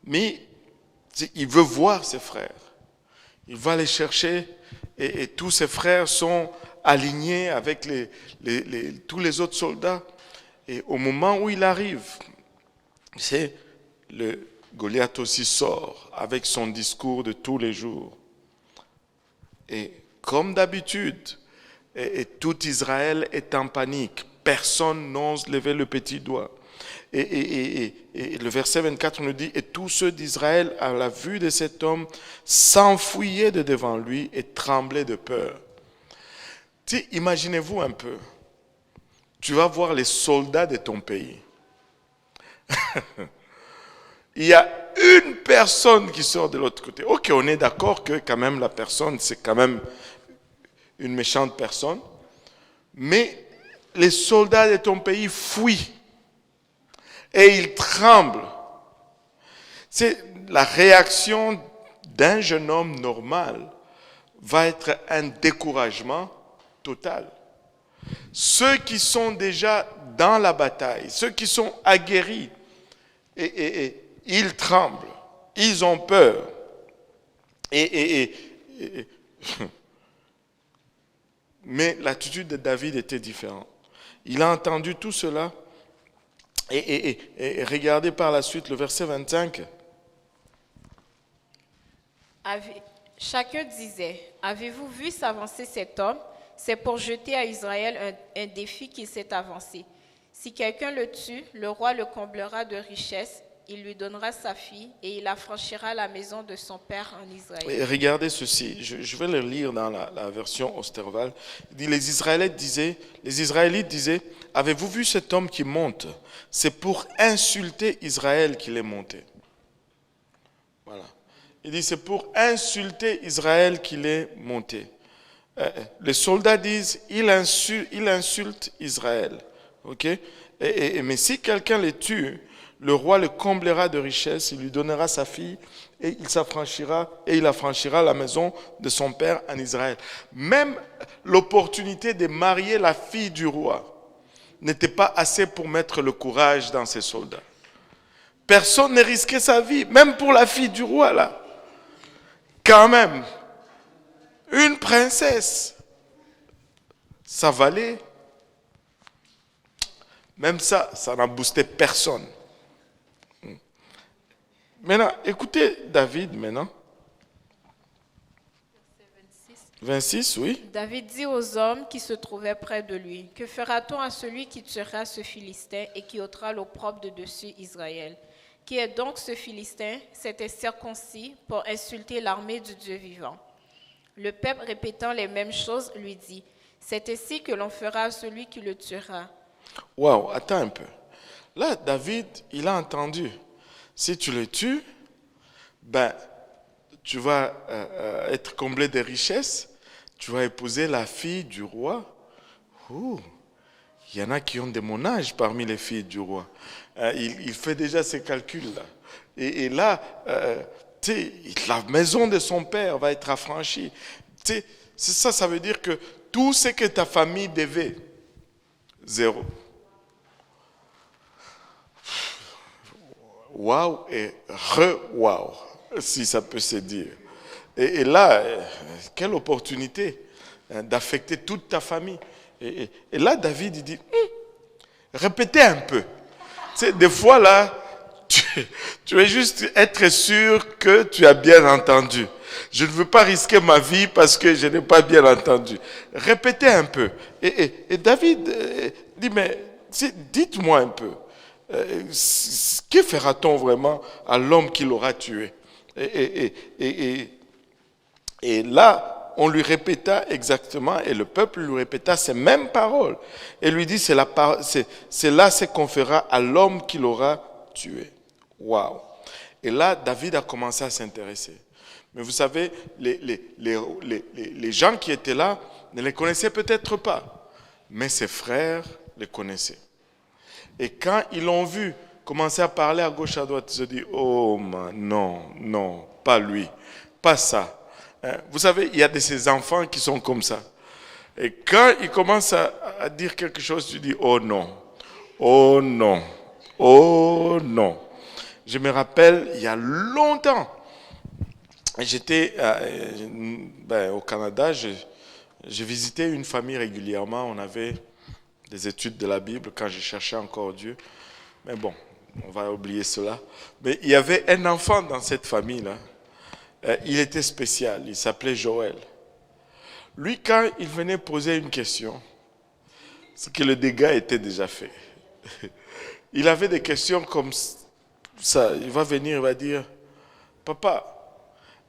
mais il veut voir ses frères. Il va les chercher et tous ses frères sont alignés avec tous les autres soldats. Et au moment où il arrive, le Goliath aussi sort avec son discours de tous les jours. Et comme d'habitude, et tout Israël est en panique. Personne n'ose lever le petit doigt. Et le verset 24 nous dit, et tous ceux d'Israël, à la vue de cet homme, s'enfuyaient de devant lui et tremblaient de peur. Imaginez-vous un peu, tu vas voir les soldats de ton pays. Il y a une personne qui sort de l'autre côté. Ok, on est d'accord que quand même la personne, c'est quand même une méchante personne, mais les soldats de ton pays fuient et ils tremblent. C'est la réaction d'un jeune homme normal va être un découragement total. Ceux qui sont déjà dans la bataille, ceux qui sont aguerris, et ils tremblent, ils ont peur. Mais l'attitude de David était différente. Il a entendu tout cela et regardez par la suite le verset 25. Chacun disait, avez-vous vu s'avancer cet homme? C'est pour jeter à Israël un défi qu'il s'est avancé. Si quelqu'un le tue, le roi le comblera de richesses, il lui donnera sa fille et il affranchira la maison de son père en Israël. Et regardez ceci, je vais le lire dans la version Osterval. Il dit, les Israélites disaient, avez-vous vu cet homme qui monte? C'est pour insulter Israël qu'il est monté. Voilà. Il dit, c'est pour insulter Israël qu'il est monté. Les soldats disent, il insulte Israël. Okay? Mais si quelqu'un le tue, le roi le comblera de richesses, il lui donnera sa fille et il affranchira la maison de son père en Israël. Même l'opportunité de marier la fille du roi n'était pas assez pour mettre le courage dans ces soldats. Personne ne risquait sa vie, même pour la fille du roi là. Quand même, une princesse, ça valait. Même ça n'a boosté personne. Maintenant, écoutez David maintenant. 26, oui. David dit aux hommes qui se trouvaient près de lui, que fera-t-on à celui qui tuera ce Philistin et qui ôtera l'opprobre de dessus Israël? Qui est donc ce Philistin? S'était circoncis pour insulter l'armée du Dieu vivant. Le peuple répétant les mêmes choses lui dit, c'est ainsi que l'on fera à celui qui le tuera. Waouh, attends un peu. Là, David, il a entendu. Si tu le tues, tu vas être comblé de richesses, tu vas épouser la fille du roi. Il y en a qui ont de mon âge parmi les filles du roi. Il fait déjà ses calculs-là. Et là, la maison de son père va être affranchie. C'est ça, ça veut dire que tout ce que ta famille devait, zéro. Waouh et re-waouh, si ça peut se dire. Et là, quelle opportunité d'affecter toute ta famille. Et là, David, il dit, répétez un peu. Tu sais, des fois, là, tu veux juste être sûr que tu as bien entendu. Je ne veux pas risquer ma vie parce que je n'ai pas bien entendu. Répétez un peu. Et David dit, mais dites-moi un peu. Que fera-t-on vraiment à l'homme qui l'aura tué? Et là, on lui répéta exactement, et le peuple lui répéta ces mêmes paroles. Et lui dit, c'est là ce qu'on fera à l'homme qui l'aura tué. Waouh! Et là, David a commencé à s'intéresser. Mais vous savez, les gens qui étaient là ne les connaissaient peut-être pas, mais ses frères les connaissaient. Et quand ils l'ont vu commencer à parler à gauche, à droite, ils se disent, oh non, pas lui, pas ça. Vous savez, il y a de ces enfants qui sont comme ça. Et quand ils commencent à dire quelque chose, tu dis, oh non, oh non, oh non. Je me rappelle, il y a longtemps, j'étais au Canada, je visitais une famille régulièrement, on avait des études de la Bible quand je cherchais encore Dieu. Mais bon, on va oublier cela. Mais il y avait un enfant dans cette famille-là. Il était spécial, il s'appelait Joël. Lui, quand il venait poser une question, c'est que le dégât était déjà fait. Il avait des questions comme ça. Il va venir, il va dire, papa,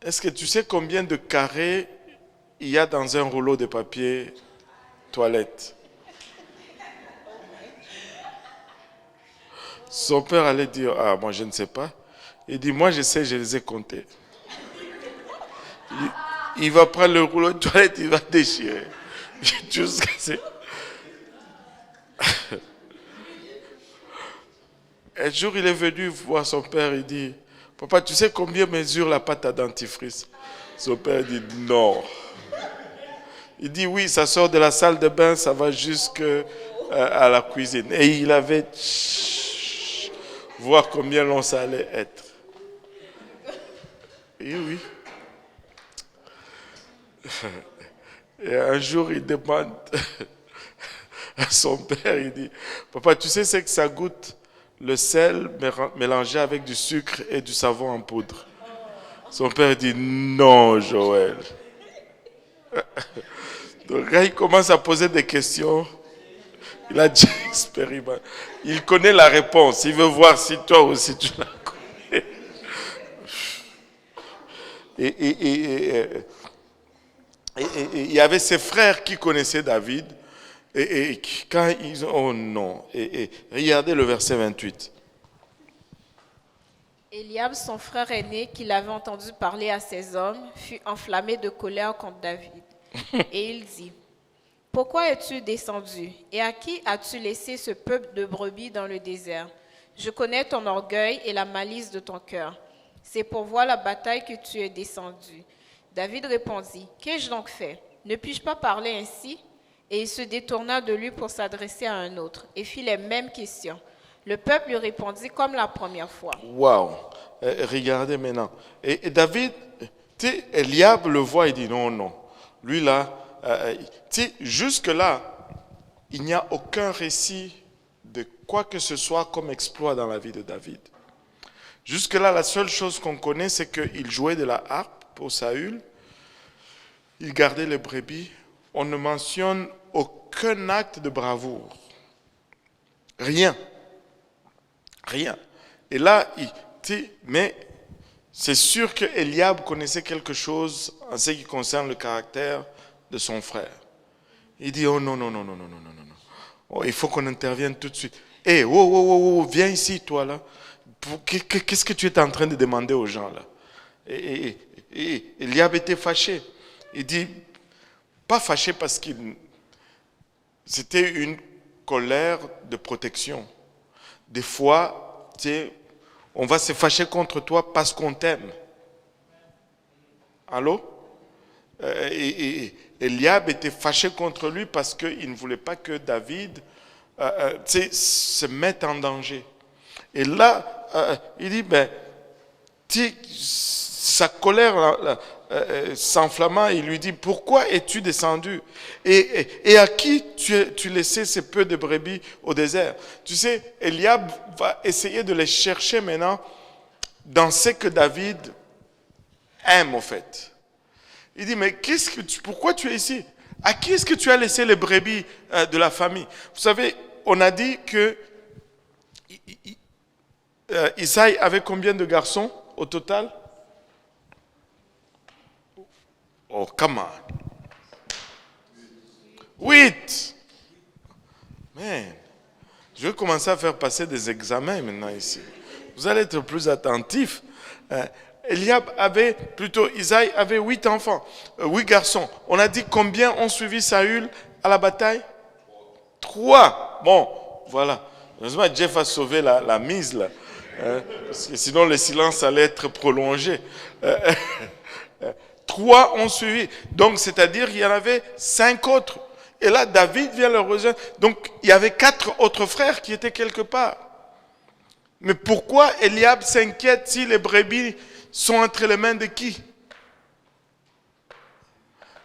est-ce que tu sais combien de carrés il y a dans un rouleau de papier toilette? Son père allait dire, ah, moi je ne sais pas. Il dit, moi je sais, je les ai comptés. Il va prendre le rouleau de toilette, il va déchirer. Un jour, il est venu voir son père, il dit, papa, tu sais combien mesure la pâte à dentifrice? Son père dit, non. Il dit, oui, ça sort de la salle de bain, ça va jusqu'à la cuisine. Et il avait voir combien long ça allait être. Et oui. Et un jour, il demande à son père, il dit, papa, tu sais ce que ça goûte? Le sel mélangé avec du sucre et du savon en poudre. Son père dit, non, Joël. Donc, quand il commence à poser des questions, il a déjà expérimenté. Il connaît la réponse. Il veut voir si toi aussi tu la connais. Et il y avait ses frères qui connaissaient David. Et quand ils ont... Oh non. Et regardez le verset 28. Eliab, son frère aîné, qui l'avait entendu parler à ses hommes, fut enflammé de colère contre David. Et il dit, pourquoi es-tu descendu? Et à qui as-tu laissé ce peuple de brebis dans le désert? Je connais ton orgueil et la malice de ton cœur. C'est pour voir la bataille que tu es descendu. David répondit, qu'ai-je donc fait? Ne puis-je pas parler ainsi? Et il se détourna de lui pour s'adresser à un autre et fit les mêmes questions. Le peuple lui répondit comme la première fois. Waouh! Regardez maintenant. Et David, tu sais, Eliab le voit et dit non. Lui là, tu sais, jusque-là, il n'y a aucun récit de quoi que ce soit comme exploit dans la vie de David. Jusque-là, la seule chose qu'on connaît, c'est qu'il jouait de la harpe pour Saül. Il gardait les brebis. On ne mentionne aucun acte de bravoure. Rien. Et là, mais c'est sûr que Eliab connaissait quelque chose en ce qui concerne le caractère de son frère. Il dit, oh non. Oh, il faut qu'on intervienne tout de suite. Hé, viens ici, toi là. Qu'est-ce que tu es en train de demander aux gens là? Et Eliab était fâché. Il dit, pas fâché parce qu'il... C'était une colère de protection. Des fois, on va se fâcher contre toi parce qu'on t'aime. Allô? Et Eliab était fâché contre lui parce qu'il ne voulait pas que David se mette en danger. Et là, il dit, sa colère s'enflamma, il lui dit, pourquoi es-tu descendu? Et à qui tu laissais ces peu de brebis au désert? Tu sais, Eliab va essayer de les chercher maintenant dans ce que David aime, au fait. Il dit, mais pourquoi tu es ici? À qui est-ce que tu as laissé les brebis de la famille? Vous savez, on a dit que Isaïe avait combien de garçons au total? Oh, come on. 8. Man, je vais commencer à faire passer des examens maintenant ici. Vous allez être plus attentifs. Isaïe avait 8 enfants, 8 garçons. On a dit combien ont suivi Saül à la bataille? 3. Bon, voilà. Heureusement, Jeff a sauvé la mise là. Parce que sinon, le silence allait être prolongé. 3 ont suivi. Donc, c'est-à-dire, il y en avait 5 autres. Et là, David vient le rejoindre. Donc, il y avait 4 autres frères qui étaient quelque part. Mais pourquoi Eliab s'inquiète si les brebis sont entre les mains de qui?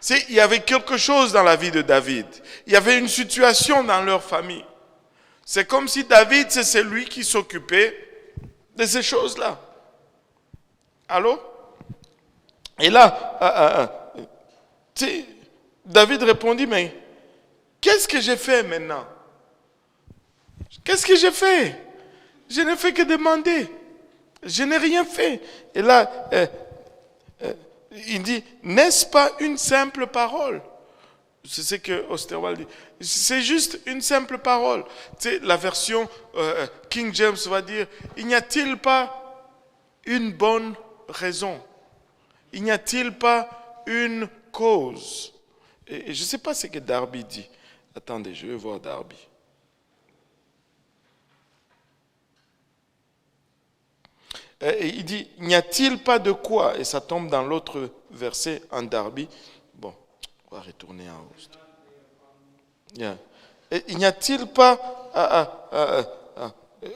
Il y avait quelque chose dans la vie de David. Il y avait une situation dans leur famille. C'est comme si David, c'est celui qui s'occupait de ces choses-là. Allô? Et là, David répondit, mais qu'est-ce que j'ai fait maintenant? Qu'est-ce que j'ai fait? Je n'ai fait que demander. Je n'ai rien fait. Et là, il dit, n'est-ce pas une simple parole? C'est ce que Osterwald dit. C'est juste une simple parole. Tu sais, la version King James va dire, il n'y a-t-il pas une bonne raison? Il n'y a-t-il pas une cause? Et je ne sais pas ce que Darby dit. Attendez, je vais voir Darby. Et il dit, n'y a-t-il pas de quoi? Et ça tombe dans l'autre verset en Darby. Bon, on va retourner en haut. Yeah. Et il n'y a-t-il pas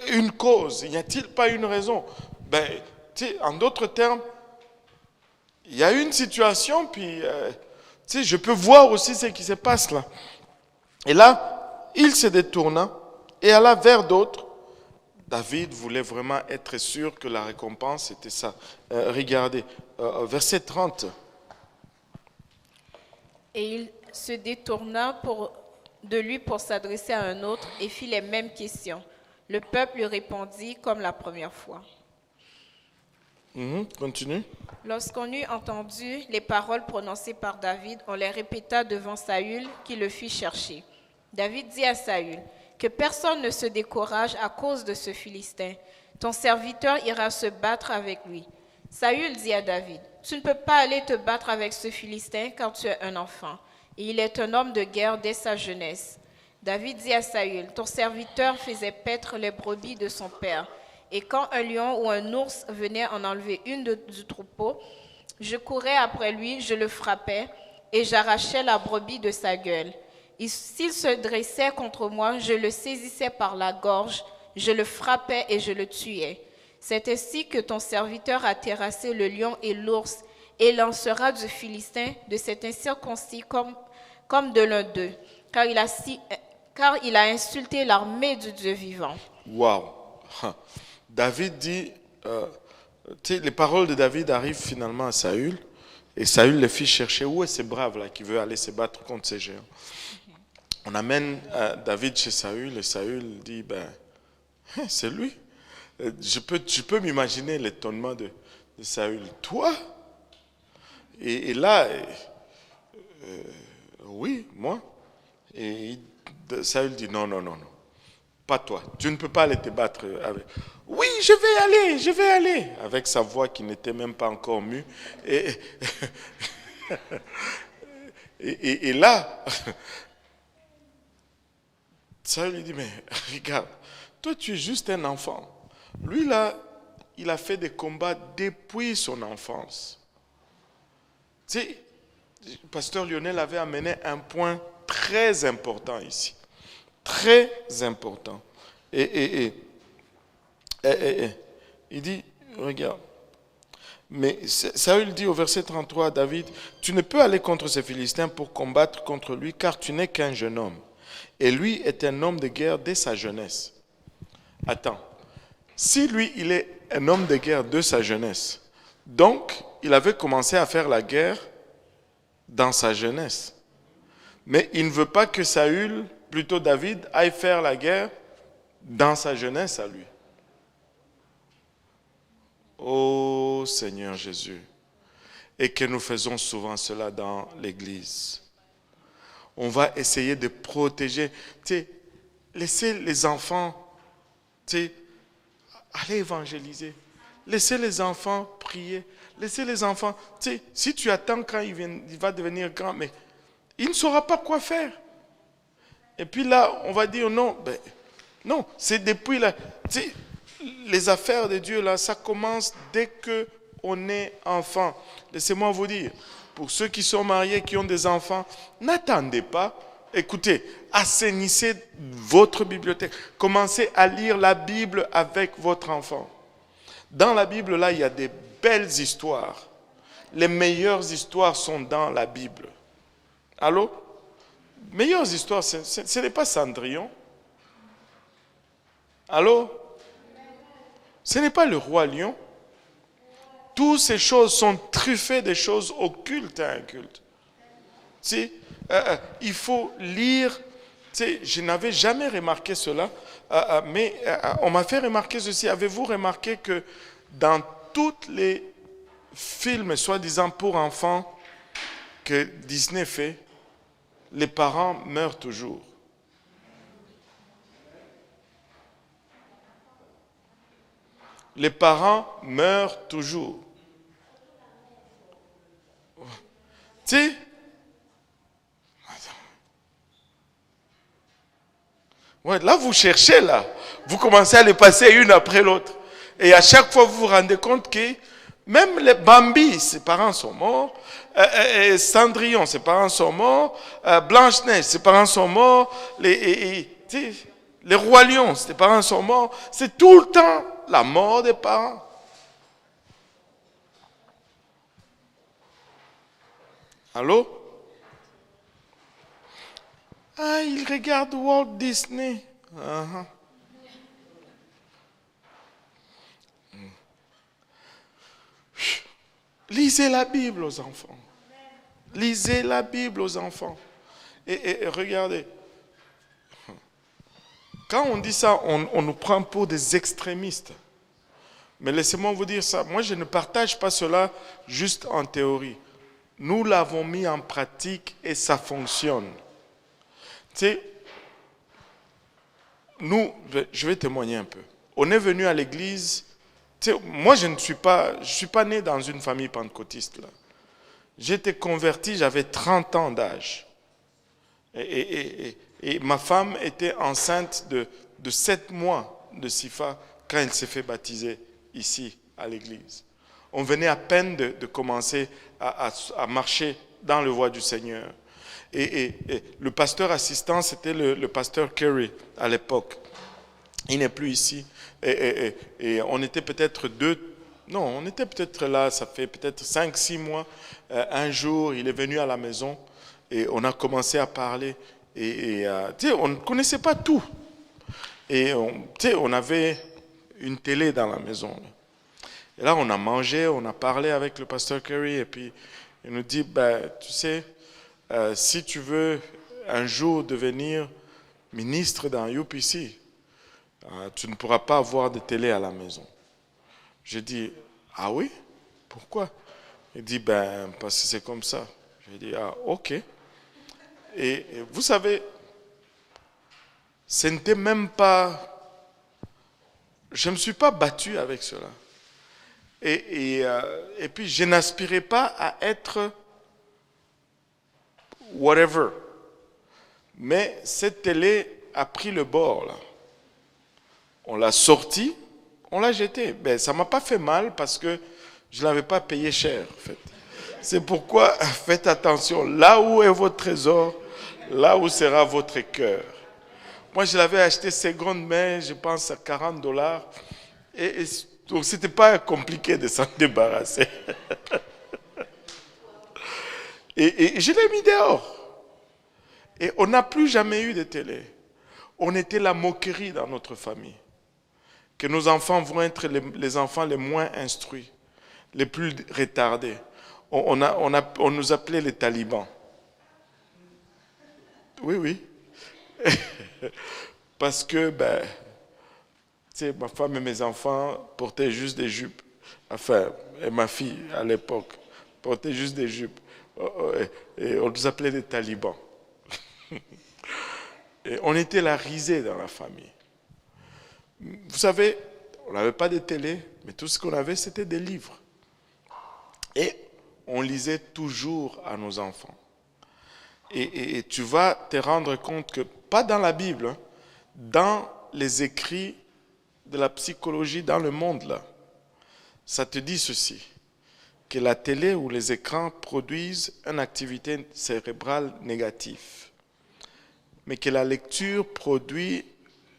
une cause? Il n'y a-t-il pas une raison? En d'autres termes, il y a une situation, puis je peux voir aussi ce qui se passe là. Et là, il se tourna et alla vers d'autres. David voulait vraiment être sûr que la récompense était ça. Regardez, verset 30. Et il se détourna de lui pour s'adresser à un autre et fit les mêmes questions. Le peuple lui répondit comme la première fois. Continue. Lorsqu'on eut entendu les paroles prononcées par David, on les répéta devant Saül qui le fit chercher. David dit à Saül, que personne ne se décourage à cause de ce Philistin. Ton serviteur ira se battre avec lui. Saül dit à David, tu ne peux pas aller te battre avec ce Philistin car tu es un enfant, et il est un homme de guerre dès sa jeunesse. David dit à Saül, ton serviteur faisait paître les brebis de son père, et quand un lion ou un ours venait en enlever une du troupeau, je courais après lui, je le frappais, et j'arrachais la brebis de sa gueule. Et s'il se dressait contre moi, je le saisissais par la gorge, je le frappais et je le tuais. C'est ainsi que ton serviteur a terrassé le lion et l'ours et lancera du Philistin de cet incirconcis comme de l'un d'eux, car il a insulté l'armée du Dieu vivant. Wow. David dit, les paroles de David arrivent finalement à Saül, et Saül les fit chercher. Où est ce brave là qui veut aller se battre contre ces géants? On amène David chez Saül et Saül dit, c'est lui. Je peux m'imaginer l'étonnement de Saül. Toi? Et là, oui, moi. Et Saül dit, non, pas toi. Tu ne peux pas aller te battre avec. Oui, je vais aller. Avec sa voix qui n'était même pas encore mue. Et là, Saül lui dit, mais regarde, toi tu es juste un enfant. Lui là, il a fait des combats depuis son enfance. Tu sais, le pasteur Lionel avait amené un point très important ici. Très important. Et il dit, regarde, mais Saül dit au verset 33 à David, tu ne peux aller contre ces Philistins pour combattre contre lui, car tu n'es qu'un jeune homme. Et lui est un homme de guerre dès sa jeunesse. Attends, si lui, il est un homme de guerre de sa jeunesse, donc il avait commencé à faire la guerre dans sa jeunesse. Mais il ne veut pas que Saül, plutôt David, aille faire la guerre dans sa jeunesse à lui. Oh Seigneur Jésus, et que nous faisons souvent cela dans l'Église. On va essayer de protéger, tu sais, laisser les enfants, tu sais, aller évangéliser. Laissez les enfants prier. Laissez les enfants, tu sais, si tu attends quand il va devenir grand, mais il ne saura pas quoi faire. Et puis là, on va dire non, non, c'est depuis là, tu sais, les affaires de Dieu, là, ça commence dès qu'on est enfant. Laissez-moi vous dire, pour ceux qui sont mariés, qui ont des enfants, n'attendez pas. Écoutez, assainissez votre bibliothèque. Commencez à lire la Bible avec votre enfant. Dans la Bible, là, il y a des belles histoires. Les meilleures histoires sont dans la Bible. Allô? Meilleures histoires, ce n'est pas Cendrillon. Allô? Ce n'est pas le roi lion. Toutes ces choses sont truffées de choses occultes et incultes. Tu sais, il faut lire. Tu sais, je n'avais jamais remarqué cela, mais on m'a fait remarquer ceci. Avez-vous remarqué que dans tous les films, soi-disant pour enfants, que Disney fait, les parents meurent toujours? Les parents meurent toujours. Tu sais, ouais, là vous cherchez là, vous commencez à les passer une après l'autre. Et à chaque fois vous vous rendez compte que même les Bambi, ses parents sont morts, Cendrillon, ses parents sont morts, Blanche-Neige, ses parents sont morts, les rois lions, ses parents sont morts. C'est tout le temps la mort des parents. Allô? Ah, il regarde Walt Disney. Uh-huh. Lisez la Bible aux enfants. Lisez la Bible aux enfants. Et regardez. Quand on dit ça, on nous prend pour des extrémistes. Mais laissez-moi vous dire ça. Moi, je ne partage pas cela juste en théorie. Nous l'avons mis en pratique et ça fonctionne. Tu sais, nous, je vais témoigner un peu. On est venu à l'église. Tu sais, moi, je ne suis pas né dans une famille pentecôtiste. Là. J'étais converti, j'avais 30 ans d'âge. Et ma femme était enceinte de 7 mois de Sifa quand elle s'est fait baptiser ici à l'église. On venait à peine de commencer à marcher dans le voie du Seigneur. Et le pasteur assistant, c'était le pasteur Kerry à l'époque. Il n'est plus ici. Et on était peut-être on était peut-être là, ça fait peut-être 5-6 mois. Un jour, il est venu à la maison et on a commencé à parler. On ne connaissait pas tout. Et on avait une télé dans la maison. Et là, on a mangé, on a parlé avec le pasteur Kerry et puis il nous dit, tu sais, si tu veux un jour devenir ministre dans UPC, tu ne pourras pas avoir de télé à la maison. J'ai dit, ah oui? Pourquoi? Il dit, parce que c'est comme ça. J'ai dit, ah ok. Et vous savez, ce n'était même pas... Je ne me suis pas battu avec cela. Et puis, je n'aspirais pas à être whatever. Mais cette télé a pris le bord, là. On l'a sortie, on l'a jetée. Ben, ça ne m'a pas fait mal parce que je ne l'avais pas payé cher, en fait. C'est pourquoi faites attention. Là où est votre trésor, là où sera votre cœur. Moi, je l'avais acheté seconde main, je pense à $40. Donc, ce n'était pas compliqué de s'en débarrasser. Et je l'ai mis dehors. Et on n'a plus jamais eu de télé. On était la moquerie dans notre famille. Que nos enfants vont être les enfants les moins instruits, les plus retardés. On nous appelait les talibans. Oui, oui. Parce que, ben, tu sais, ma femme et mes enfants portaient juste des jupes. Enfin, et ma fille, à l'époque, portait juste des jupes. Et on nous appelait des talibans. Et on était la risée dans la famille. Vous savez, on n'avait pas de télé, mais tout ce qu'on avait, c'était des livres. Et on lisait toujours à nos enfants. Et tu vas te rendre compte que, pas dans la Bible, hein, dans les écrits de la psychologie dans le monde, là, ça te dit ceci, que la télé ou les écrans produisent une activité cérébrale négative, mais que la lecture produit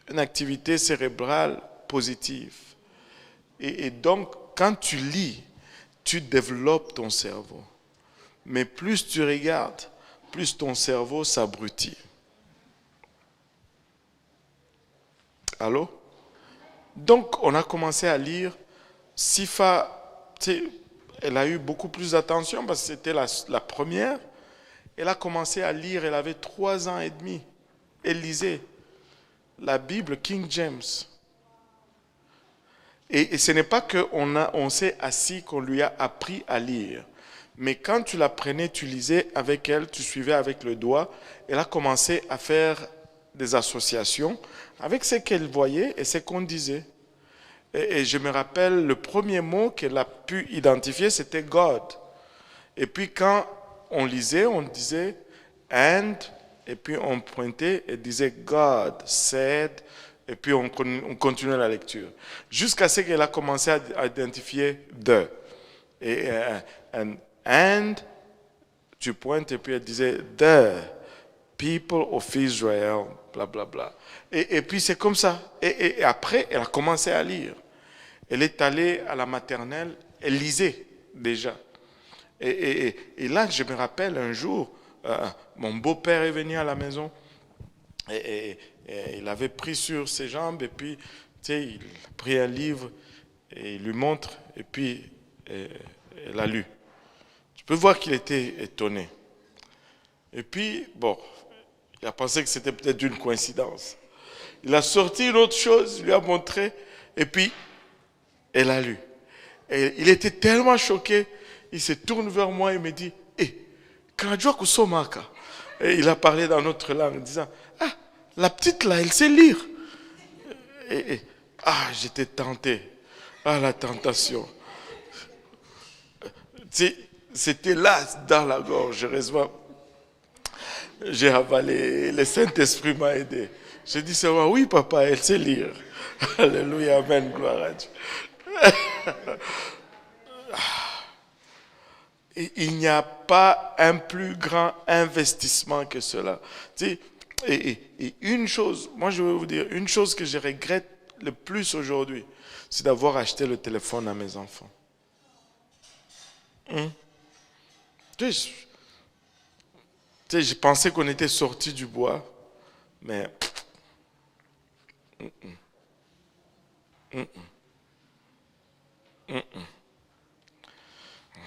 une activité cérébrale positive. Et donc, quand tu lis, tu développes ton cerveau. Mais plus tu regardes, plus ton cerveau s'abrutit. Allô? Donc, on a commencé à lire. Sifa, elle a eu beaucoup plus d'attention parce que c'était la première. Elle a commencé à lire, elle avait 3 ans et demi. Elle lisait la Bible King James. Et ce n'est pas qu'on s'est assis, qu'on lui a appris à lire. Mais quand tu la prenais, tu lisais avec elle, tu suivais avec le doigt. Elle a commencé à faire des associations avec ce qu'elle voyait et ce qu'on disait. Et je me rappelle, le premier mot qu'elle a pu identifier, c'était God. Et puis quand on lisait, on disait « and », et puis on pointait et disait « God said », et puis on continuait la lecture. Jusqu'à ce qu'elle a commencé à identifier « the ». Et and, tu pointes et puis elle disait « the people of Israel », blablabla. Bla, bla. Et puis c'est comme ça. Et après, elle a commencé à lire. Elle est allée à la maternelle, elle lisait déjà. Et là, je me rappelle un jour, mon beau-père est venu à la maison et il avait pris sur ses jambes et puis, tu sais, il a pris un livre et il lui montre et puis elle a lu. Tu peux voir qu'il était étonné. Et puis, bon, il a pensé que c'était peut-être une coïncidence. Il a sorti une autre chose, il lui a montré et puis elle a lu. Et il était tellement choqué, il se tourne vers moi et me dit « Eh, Kanadjoa Kusomaka ?» Et il a parlé dans notre langue, en disant « Ah, la petite là, elle sait lire. » J'étais tenté. Ah, la tentation. C'était là, dans la gorge. Heureusement, j'ai avalé. Le Saint-Esprit m'a aidé. J'ai dit seulement « Oui, papa, elle sait lire. » Alléluia, amen, gloire à Dieu. Il n'y a pas un plus grand investissement que cela. Et une chose, moi je vais vous dire, une chose que je regrette le plus aujourd'hui, c'est d'avoir acheté le téléphone à mes enfants. Je pensais qu'on était sortis du bois, mais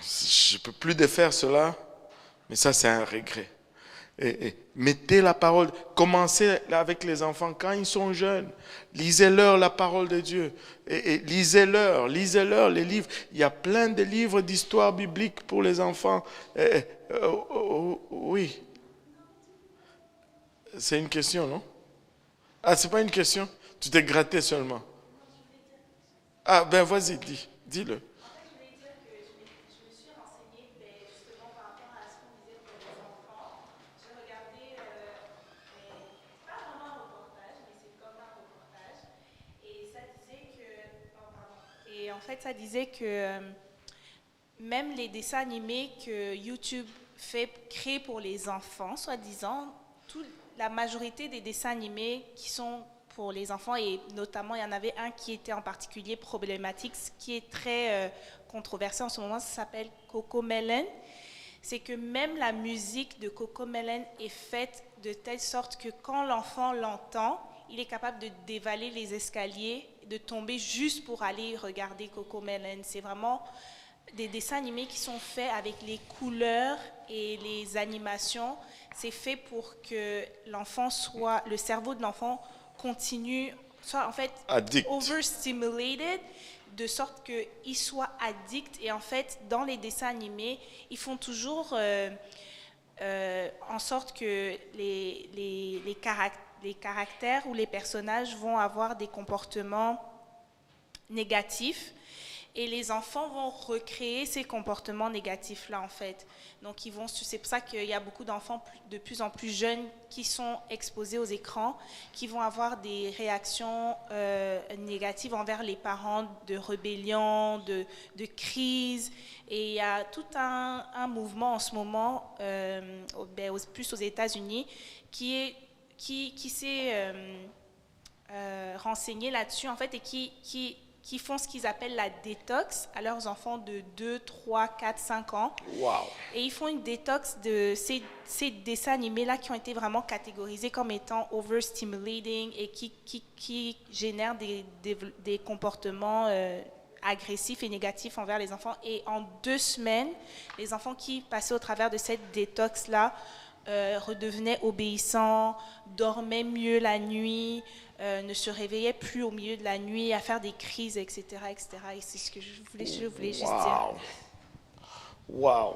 je ne peux plus défaire cela, mais ça c'est un regret. Et mettez la parole, commencez avec les enfants quand ils sont jeunes, lisez-leur la parole de Dieu, et lisez-leur les livres. Il y a plein de livres d'histoire biblique pour les enfants. Oui, c'est une question, non? Ah, c'est pas une question? Tu t'es gratté seulement. Ah, ben vas-y, dis-le. fait, ça disait que même les dessins animés que YouTube crée pour les enfants, soi-disant, la majorité des dessins animés qui sont pour les enfants, et notamment il y en avait un qui était en particulier problématique, ce qui est très controversé en ce moment, ça s'appelle CoComelon. C'est que même la musique de CoComelon est faite de telle sorte que quand l'enfant l'entend, il est capable de dévaler les escaliers, de tomber juste pour aller regarder CoComelon. C'est vraiment des dessins animés qui sont faits avec les couleurs et les animations. C'est fait pour que le cerveau de l'enfant continue, soit en fait Addict. overstimulated, de sorte qu'il soit addict. Et en fait, dans les dessins animés, ils font toujours en sorte que les caractères ou les personnages vont avoir des comportements négatifs. Et les enfants vont recréer ces comportements négatifs-là, en fait. Donc, c'est pour ça qu'il y a beaucoup d'enfants de plus en plus jeunes qui sont exposés aux écrans, qui vont avoir des réactions négatives envers les parents, de rébellion, de crise. Et il y a tout un mouvement en ce moment, plus aux États-Unis, qui s'est renseigné là-dessus, en fait, et qui font ce qu'ils appellent la détox à leurs enfants de 2, 3, 4, 5 ans. Wow. Et ils font une détox de ces dessins animés-là qui ont été vraiment catégorisés comme étant overstimulating et qui génèrent des comportements agressifs et négatifs envers les enfants. Et en 2 semaines, les enfants qui passaient au travers de cette détox-là redevenaient obéissants, dormaient mieux la nuit, ne se réveillaient plus au milieu de la nuit à faire des crises, etc. etc. Et c'est ce que je voulais juste dire. Wow.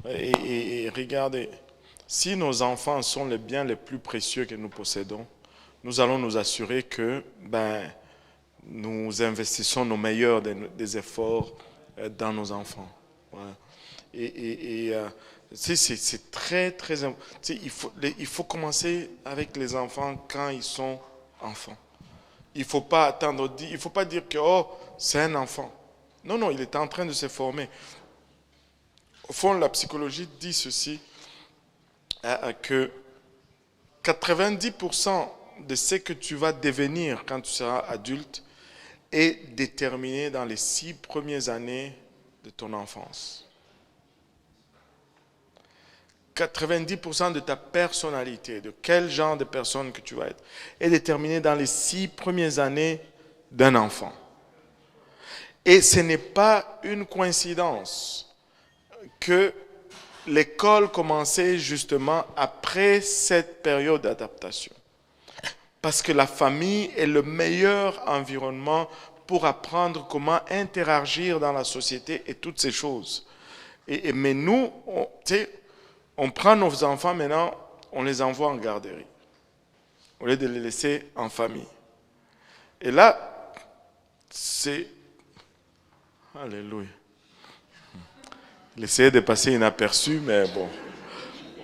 Et regardez, si nos enfants sont les biens les plus précieux que nous possédons, nous allons nous assurer que nous investissons nos meilleurs des efforts dans nos enfants. Voilà. C'est très, très important. Il faut commencer avec les enfants quand ils sont enfants. Il ne faut pas attendre, il ne faut pas dire que c'est un enfant. Non, il est en train de se former. Au fond, la psychologie dit ceci, que 90% de ce que tu vas devenir quand tu seras adulte est déterminé dans les 6 premières années de ton enfance. 90% de ta personnalité, de quel genre de personne que tu vas être, est déterminé dans les 6 premières années d'un enfant. Et ce n'est pas une coïncidence que l'école commençait justement après cette période d'adaptation. Parce que la famille est le meilleur environnement pour apprendre comment interagir dans la société et toutes ces choses. Mais nous, on prend nos enfants maintenant, on les envoie en garderie, au lieu de les laisser en famille. Et là, c'est... Alléluia. Il essayait de passer inaperçu, mais bon,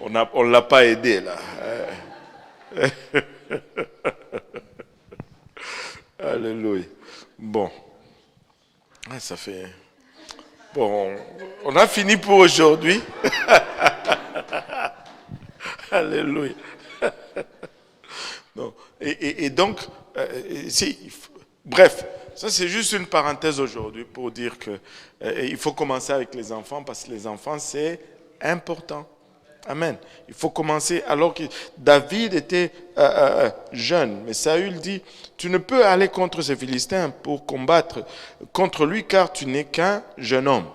on ne l'a pas aidé là. Alléluia. Bon, ça fait... Bon, on a fini pour aujourd'hui. Alléluia. Non. Et donc, bref, ça c'est juste une parenthèse aujourd'hui pour dire que il faut commencer avec les enfants parce que les enfants c'est important. Amen. Il faut commencer alors que David était jeune, mais Saül dit, tu ne peux aller contre ces Philistins pour combattre contre lui car tu n'es qu'un jeune homme.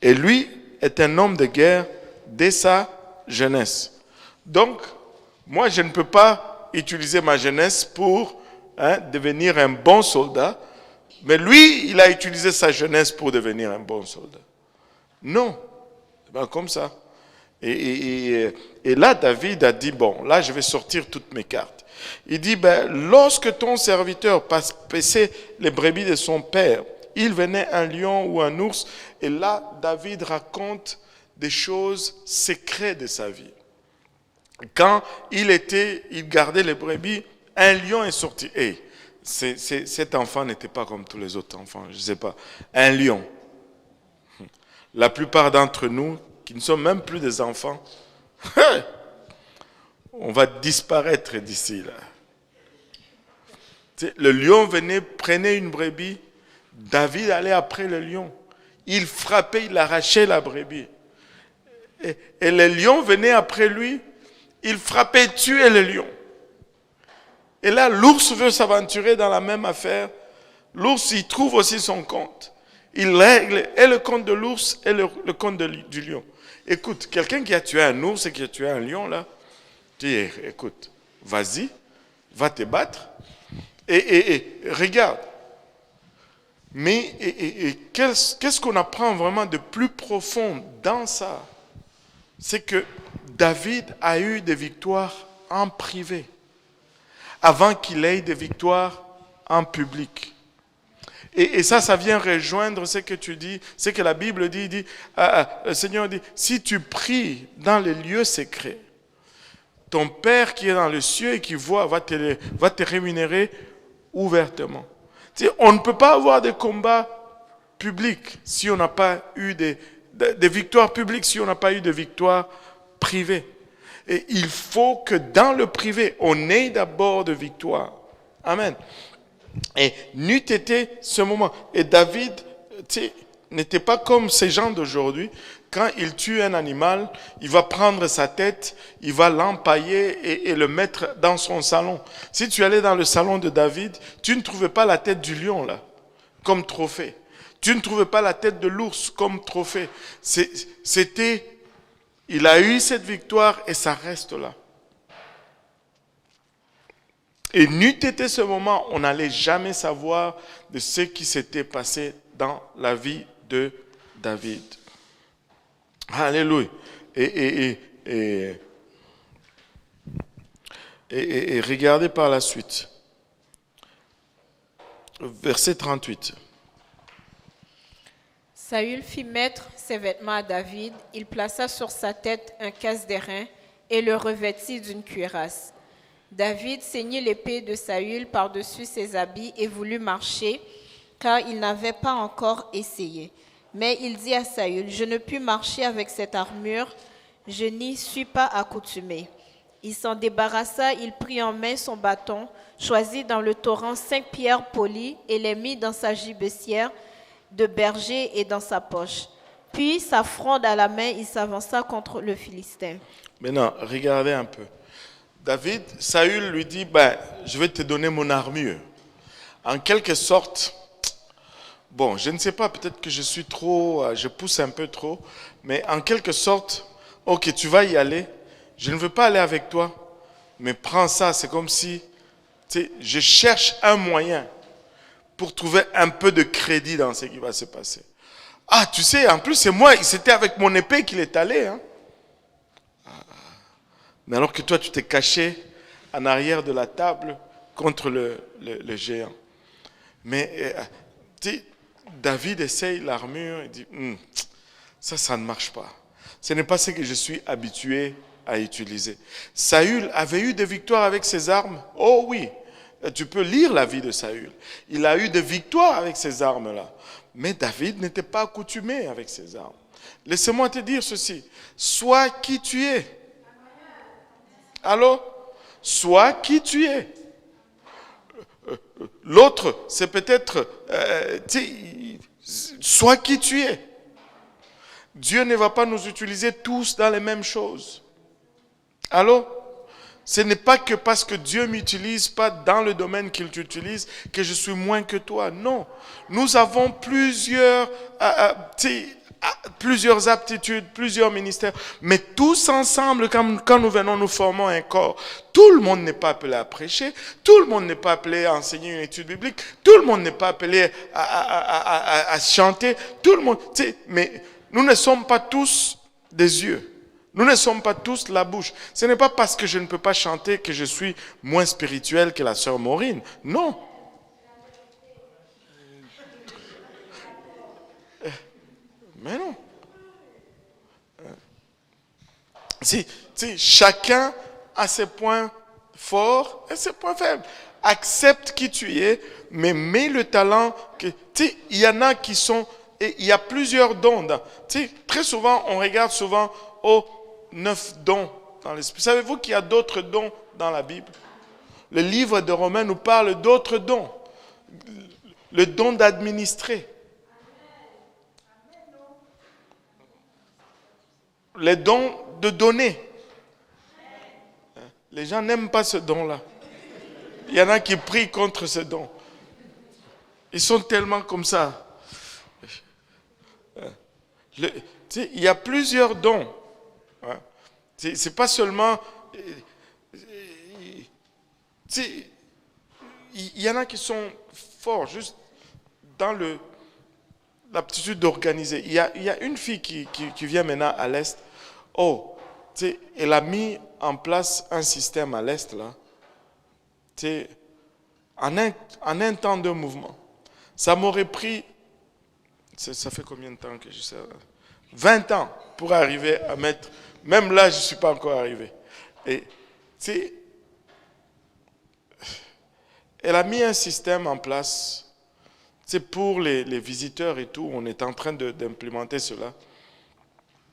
Et lui est un homme de guerre dès sa jeunesse. Donc, moi je ne peux pas utiliser ma jeunesse pour devenir un bon soldat, mais lui, il a utilisé sa jeunesse pour devenir un bon soldat. Non, c'est pas comme ça. Et là, David a dit, bon, là, je vais sortir toutes mes cartes. Il dit, lorsque ton serviteur paissait les brebis de son père, il venait un lion ou un ours, et là, David raconte des choses secrètes de sa vie. Quand il gardait les brebis, un lion est sorti. cet enfant n'était pas comme tous les autres enfants, je ne sais pas, un lion. La plupart d'entre nous, qui ne sommes même plus des enfants, on va disparaître d'ici là. Le lion venait, prenait une brebis, David allait après le lion. Il frappait, il arrachait la brebis. Et le lion venait après lui, il frappait, tuait le lion. Et là, l'ours veut s'aventurer dans la même affaire. L'ours, il trouve aussi son compte. Il règle et le compte de l'ours et le compte du lion. Écoute, quelqu'un qui a tué un ours et qui a tué un lion, là, tu dis, écoute, vas-y, va te battre et regarde. Mais qu'est-ce qu'on apprend vraiment de plus profond dans ça? C'est que David a eu des victoires en privé avant qu'il ait des victoires en public. Et ça vient rejoindre ce que tu dis, ce que la Bible dit, le Seigneur dit, si tu pries dans les lieux secrets, ton Père qui est dans le ciel et qui voit va te rémunérer ouvertement. On ne peut pas avoir des combats publics si on n'a pas eu des victoires publiques, si on n'a pas eu de victoires privées. Et il faut que dans le privé, on ait d'abord de victoires. Amen. Et n'eût été ce moment. Et David n'était pas comme ces gens d'aujourd'hui. Quand il tue un animal, il va prendre sa tête, il va l'empailler et le mettre dans son salon. Si tu allais dans le salon de David, tu ne trouvais pas la tête du lion là, comme trophée. Tu ne trouvais pas la tête de l'ours comme trophée. Il a eu cette victoire et ça reste là. Et n'eût été ce moment, on n'allait jamais savoir de ce qui s'était passé dans la vie de David. Alléluia. Et regardez par la suite. Verset 38. Saül fit mettre ses vêtements à David, il plaça sur sa tête un casque d'airain et le revêtit d'une cuirasse. David ceignit l'épée de Saül par-dessus ses habits et voulut marcher, car il n'avait pas encore essayé. Mais il dit à Saül, « Je ne puis marcher avec cette armure, je n'y suis pas accoutumé. » Il s'en débarrassa, il prit en main son bâton, choisit dans le torrent 5 pierres polies et les mit dans sa gibecière de berger et dans sa poche. Puis, sa fronde à la main, il s'avança contre le Philistin. Maintenant, regardez un peu. Saül lui dit, je vais te donner mon armure. En quelque sorte, bon, je ne sais pas, peut-être que je pousse un peu trop, mais en quelque sorte, ok, tu vas y aller, je ne veux pas aller avec toi, mais prends ça, c'est comme si, je cherche un moyen pour trouver un peu de crédit dans ce qui va se passer. Ah, tu sais, en plus, c'était avec mon épée qu'il est allé, hein. Mais alors que toi, tu t'es caché en arrière de la table contre le géant. Mais David essaye l'armure et dit, ça ne marche pas. Ce n'est pas ce que je suis habitué à utiliser. Saül avait eu des victoires avec ses armes. Oh oui, tu peux lire la vie de Saül. Il a eu des victoires avec ces armes-là. Mais David n'était pas accoutumé avec ces armes. Laissez-moi te dire ceci. Sois qui tu es. Allô? Sois qui tu es. L'autre, c'est peut-être, sois qui tu es. Dieu ne va pas nous utiliser tous dans les mêmes choses. Allô? Ce n'est pas que parce que Dieu ne m'utilise pas dans le domaine qu'il t'utilise que je suis moins que toi. Non. Nous avons plusieurs aptitudes, plusieurs ministères, mais tous ensemble, quand nous venons, nous formons un corps. Tout le monde n'est pas appelé à prêcher, tout le monde n'est pas appelé à enseigner une étude biblique, tout le monde n'est pas appelé à chanter, tout le monde, mais nous ne sommes pas tous des yeux. Nous ne sommes pas tous la bouche. Ce n'est pas parce que je ne peux pas chanter que je suis moins spirituel que la sœur Maureen. Non. Mais non. Si chacun a ses points forts et ses points faibles. accepte qui tu es, mais mets le talent. Il y en a qui sont, et il y a plusieurs dons. Très souvent, on regarde souvent aux 9 dons dans l'esprit. Savez-vous qu'il y a d'autres dons dans la Bible? Le livre de Romains nous parle d'autres dons. Le don d'administrer. Les dons de donner. Les gens n'aiment pas ce don-là. Il y en a qui prient contre ce don. Ils sont tellement comme ça. Il y a plusieurs dons. C'est pas seulement... Il y en a qui sont forts juste dans l'aptitude d'organiser. Il y a une fille qui vient maintenant à l'Est. Elle a mis en place un système à l'Est, là. En un temps de mouvement. Ça m'aurait pris, ça fait combien de temps que je sais, 20 ans pour arriver à mettre, même là je ne suis pas encore arrivé. Et elle a mis un système en place, pour les visiteurs et tout, on est en train d'implémenter cela.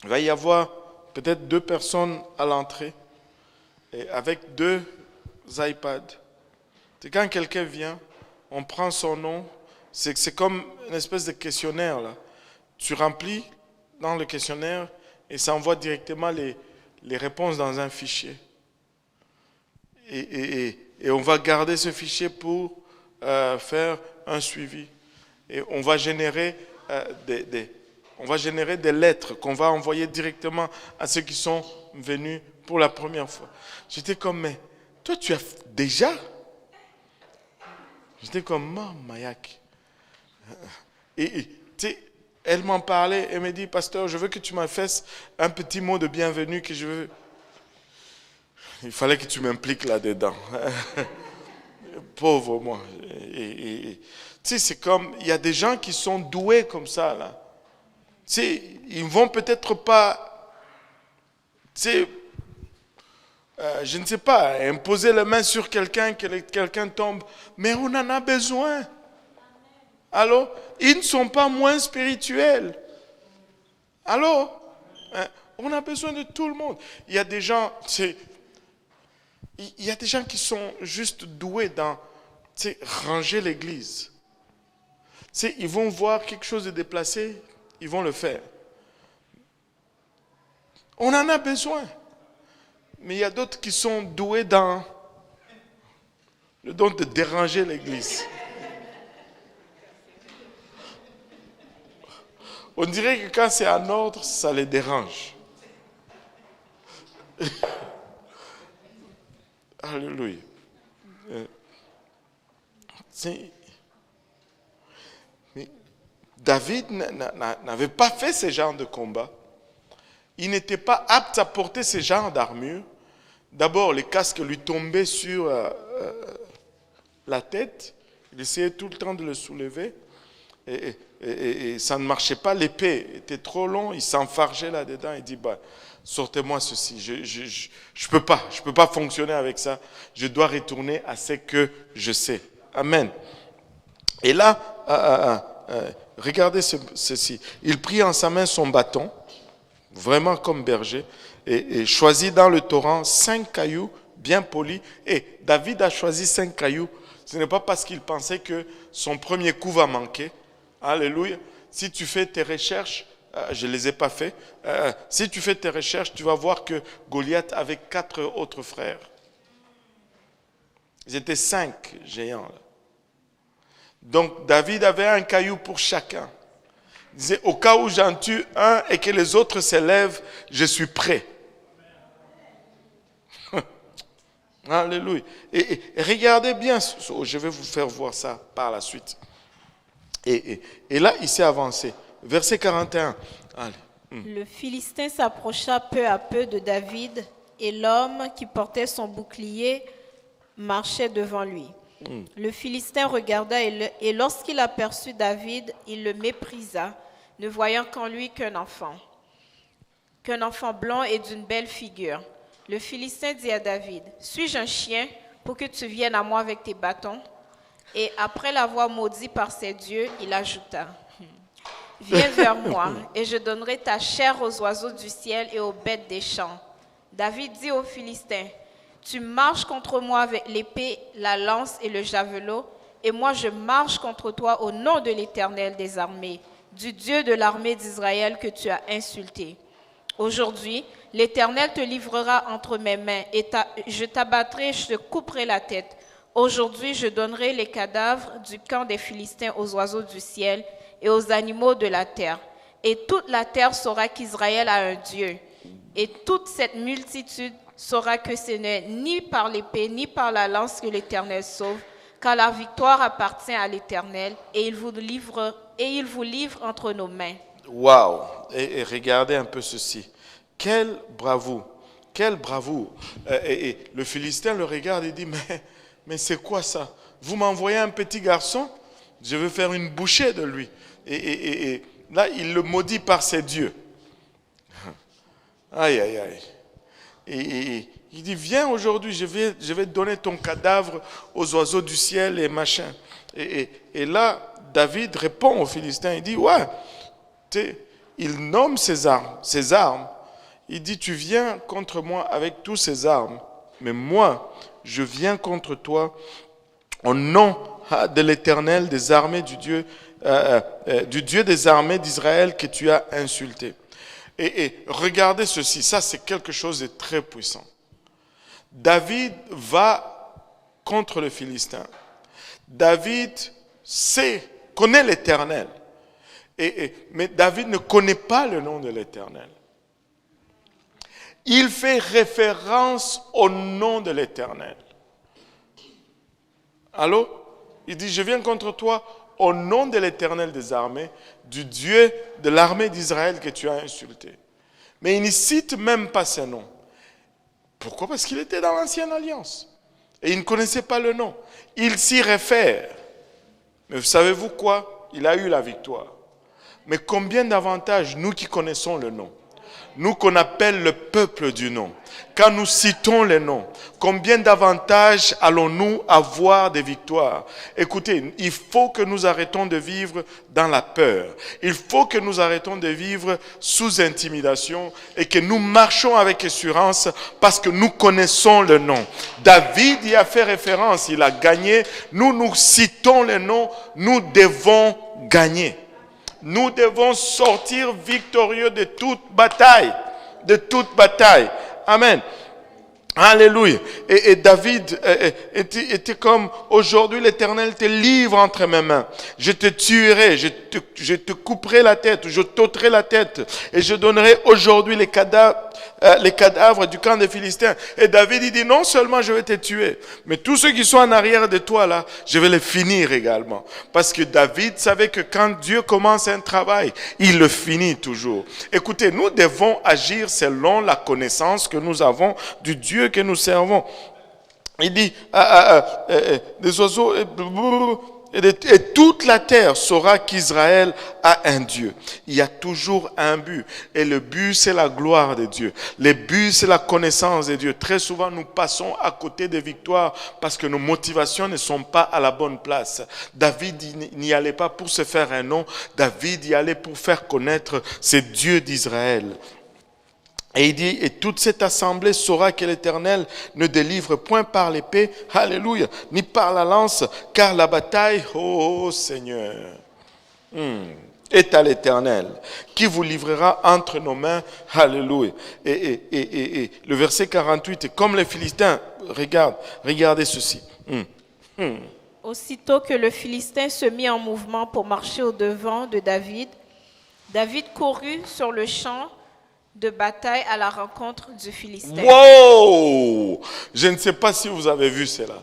Il va y avoir peut-être 2 personnes à l'entrée et avec 2 iPads. Quand quelqu'un vient, on prend son nom, c'est comme une espèce de questionnaire là. Tu remplis dans le questionnaire et ça envoie directement les réponses dans un fichier. Et on va garder ce fichier pour faire un suivi. Et on va générer des lettres qu'on va envoyer directement à ceux qui sont venus pour la première fois. J'étais comme, mais toi tu as déjà? J'étais comme, Mayak. Et elle m'en parlait, elle me dit, pasteur, je veux que tu m'en fasses un petit mot de bienvenue que je veux. Il fallait que tu m'impliques là-dedans. Pauvre moi. C'est comme, il y a des gens qui sont doués comme ça, là. Ils vont peut-être pas, je ne sais pas, imposer la main sur quelqu'un, que quelqu'un tombe, mais on en a besoin. Alors, ils ne sont pas moins spirituels. Alors, on a besoin de tout le monde. Il y a des gens, il y a des gens qui sont juste doués dans ranger l'église. Ils vont voir quelque chose de déplacé, ils vont le faire. On en a besoin. Mais il y a d'autres qui sont doués dans le don de déranger l'église. On dirait que quand c'est en ordre, ça les dérange. Alléluia. Mais David n'avait pas fait ce genre de combat. Il n'était pas apte à porter ce genre d'armure. D'abord, les casques lui tombaient sur la tête. Il essayait tout le temps de le soulever. Et ça ne marchait pas. L'épée était trop longue. Il s'enfargeait là-dedans. Il dit, sortez-moi ceci. Je peux pas fonctionner avec ça. Je dois retourner à ce que je sais. Amen. Et là, regardez ceci. Il prit en sa main son bâton, vraiment comme berger, et choisit dans le torrent 5 cailloux bien polis. Et David a choisi 5 cailloux. Ce n'est pas parce qu'il pensait que son premier coup va manquer. Alléluia. Si tu fais tes recherches, je ne les ai pas fait. Si tu fais tes recherches, tu vas voir que Goliath avait 4 autres frères. Ils étaient 5 géants. Là. Donc David avait un caillou pour chacun. Il disait, au cas où j'en tue un et que les autres s'élèvent, je suis prêt. Alléluia. Et regardez bien, je vais vous faire voir ça par la suite. Et là, il s'est avancé. Verset 41. Allez. Le Philistin s'approcha peu à peu de David et l'homme qui portait son bouclier marchait devant lui. Le Philistin regarda et lorsqu'il aperçut David, il le méprisa, ne voyant qu'en lui qu'un enfant blond et d'une belle figure. Le Philistin dit à David, « Suis-je un chien pour que tu viennes à moi avec tes bâtons. Et après l'avoir maudit par ses dieux, il ajouta, viens vers moi, et je donnerai ta chair aux oiseaux du ciel et aux bêtes des champs. David dit aux Philistins, tu marches contre moi avec l'épée, la lance et le javelot, et moi je marche contre toi au nom de l'Éternel des armées, du Dieu de l'armée d'Israël que tu as insulté. Aujourd'hui, l'Éternel te livrera entre mes mains, et je t'abattrai, je te couperai la tête. Aujourd'hui, je donnerai les cadavres du camp des Philistins aux oiseaux du ciel et aux animaux de la terre. Et toute la terre saura qu'Israël a un Dieu. Et toute cette multitude saura que ce n'est ni par l'épée ni par la lance que l'Éternel sauve, car la victoire appartient à l'Éternel, et il vous livre entre nos mains. Waouh! Et regardez un peu ceci. Quelle bravoure! Quelle bravoure! Et le Philistin le regarde et dit, mais c'est quoi ça? Vous m'envoyez un petit garçon? Je veux faire une bouchée de lui. Et là, il le maudit par ses dieux. Aïe, aïe, aïe. Et il dit, viens aujourd'hui, je vais donner ton cadavre aux oiseaux du ciel et machin. Et là, David répond aux Philistins, il dit, ouais, il nomme ses armes. Il dit, tu viens contre moi avec tous ces armes, mais moi, je viens contre toi au nom de l'Éternel des armées, du Dieu des armées d'Israël que tu as insulté. Et regardez ceci, ça c'est quelque chose de très puissant. David va contre le Philistin. David connaît l'Éternel. Mais David ne connaît pas le nom de l'Éternel. Il fait référence au nom de l'Éternel. Allô? Il dit, je viens contre toi au nom de l'Éternel des armées, du Dieu de l'armée d'Israël que tu as insulté. Mais il ne cite même pas ce nom. Pourquoi? Parce qu'il était dans l'ancienne alliance. Et il ne connaissait pas le nom. Il s'y réfère. Mais savez-vous quoi? Il a eu la victoire. Mais combien d'avantages, nous qui connaissons le nom, nous qu'on appelle le peuple du nom, quand nous citons les noms, combien d'avantages allons-nous avoir des victoires? Écoutez, il faut que nous arrêtons de vivre dans la peur. Il faut que nous arrêtons de vivre sous intimidation et que nous marchons avec assurance parce que nous connaissons le nom. David y a fait référence, il a gagné. Nous citons les noms, nous devons gagner. Nous devons sortir victorieux de toute bataille. De toute bataille. Amen. Alléluia. Et David était comme, aujourd'hui l'Éternel te livre entre mes mains. Je te tuerai, je te couperai la tête, je t'ôterai la tête. Et je donnerai aujourd'hui les cadavres du camp des Philistins. Et David il dit, non seulement je vais te tuer, mais tous ceux qui sont en arrière de toi là, je vais les finir également. Parce que David savait que quand Dieu commence un travail, il le finit toujours. Écoutez, nous devons agir selon la connaissance que nous avons du Dieu que nous servons. Il dit, des oiseaux, et toute la terre saura qu'Israël a un Dieu. Il y a toujours un but. Et le but, c'est la gloire de Dieu. Le but, c'est la connaissance de Dieu. Très souvent, nous passons à côté des victoires parce que nos motivations ne sont pas à la bonne place. David n'y allait pas pour se faire un nom. David y allait pour faire connaître ce Dieu d'Israël. Et il dit, et toute cette assemblée saura que l'Éternel ne délivre point par l'épée, alléluia, ni par la lance, car la bataille, ô Seigneur, est à l'Éternel, qui vous livrera entre nos mains, alléluia. Et le verset 48, et comme les Philistins, regardez ceci. Aussitôt que le Philistin se mit en mouvement pour marcher au-devant de David, David courut sur le champ de bataille à la rencontre du Philistin. Wow! Je ne sais pas si vous avez vu cela.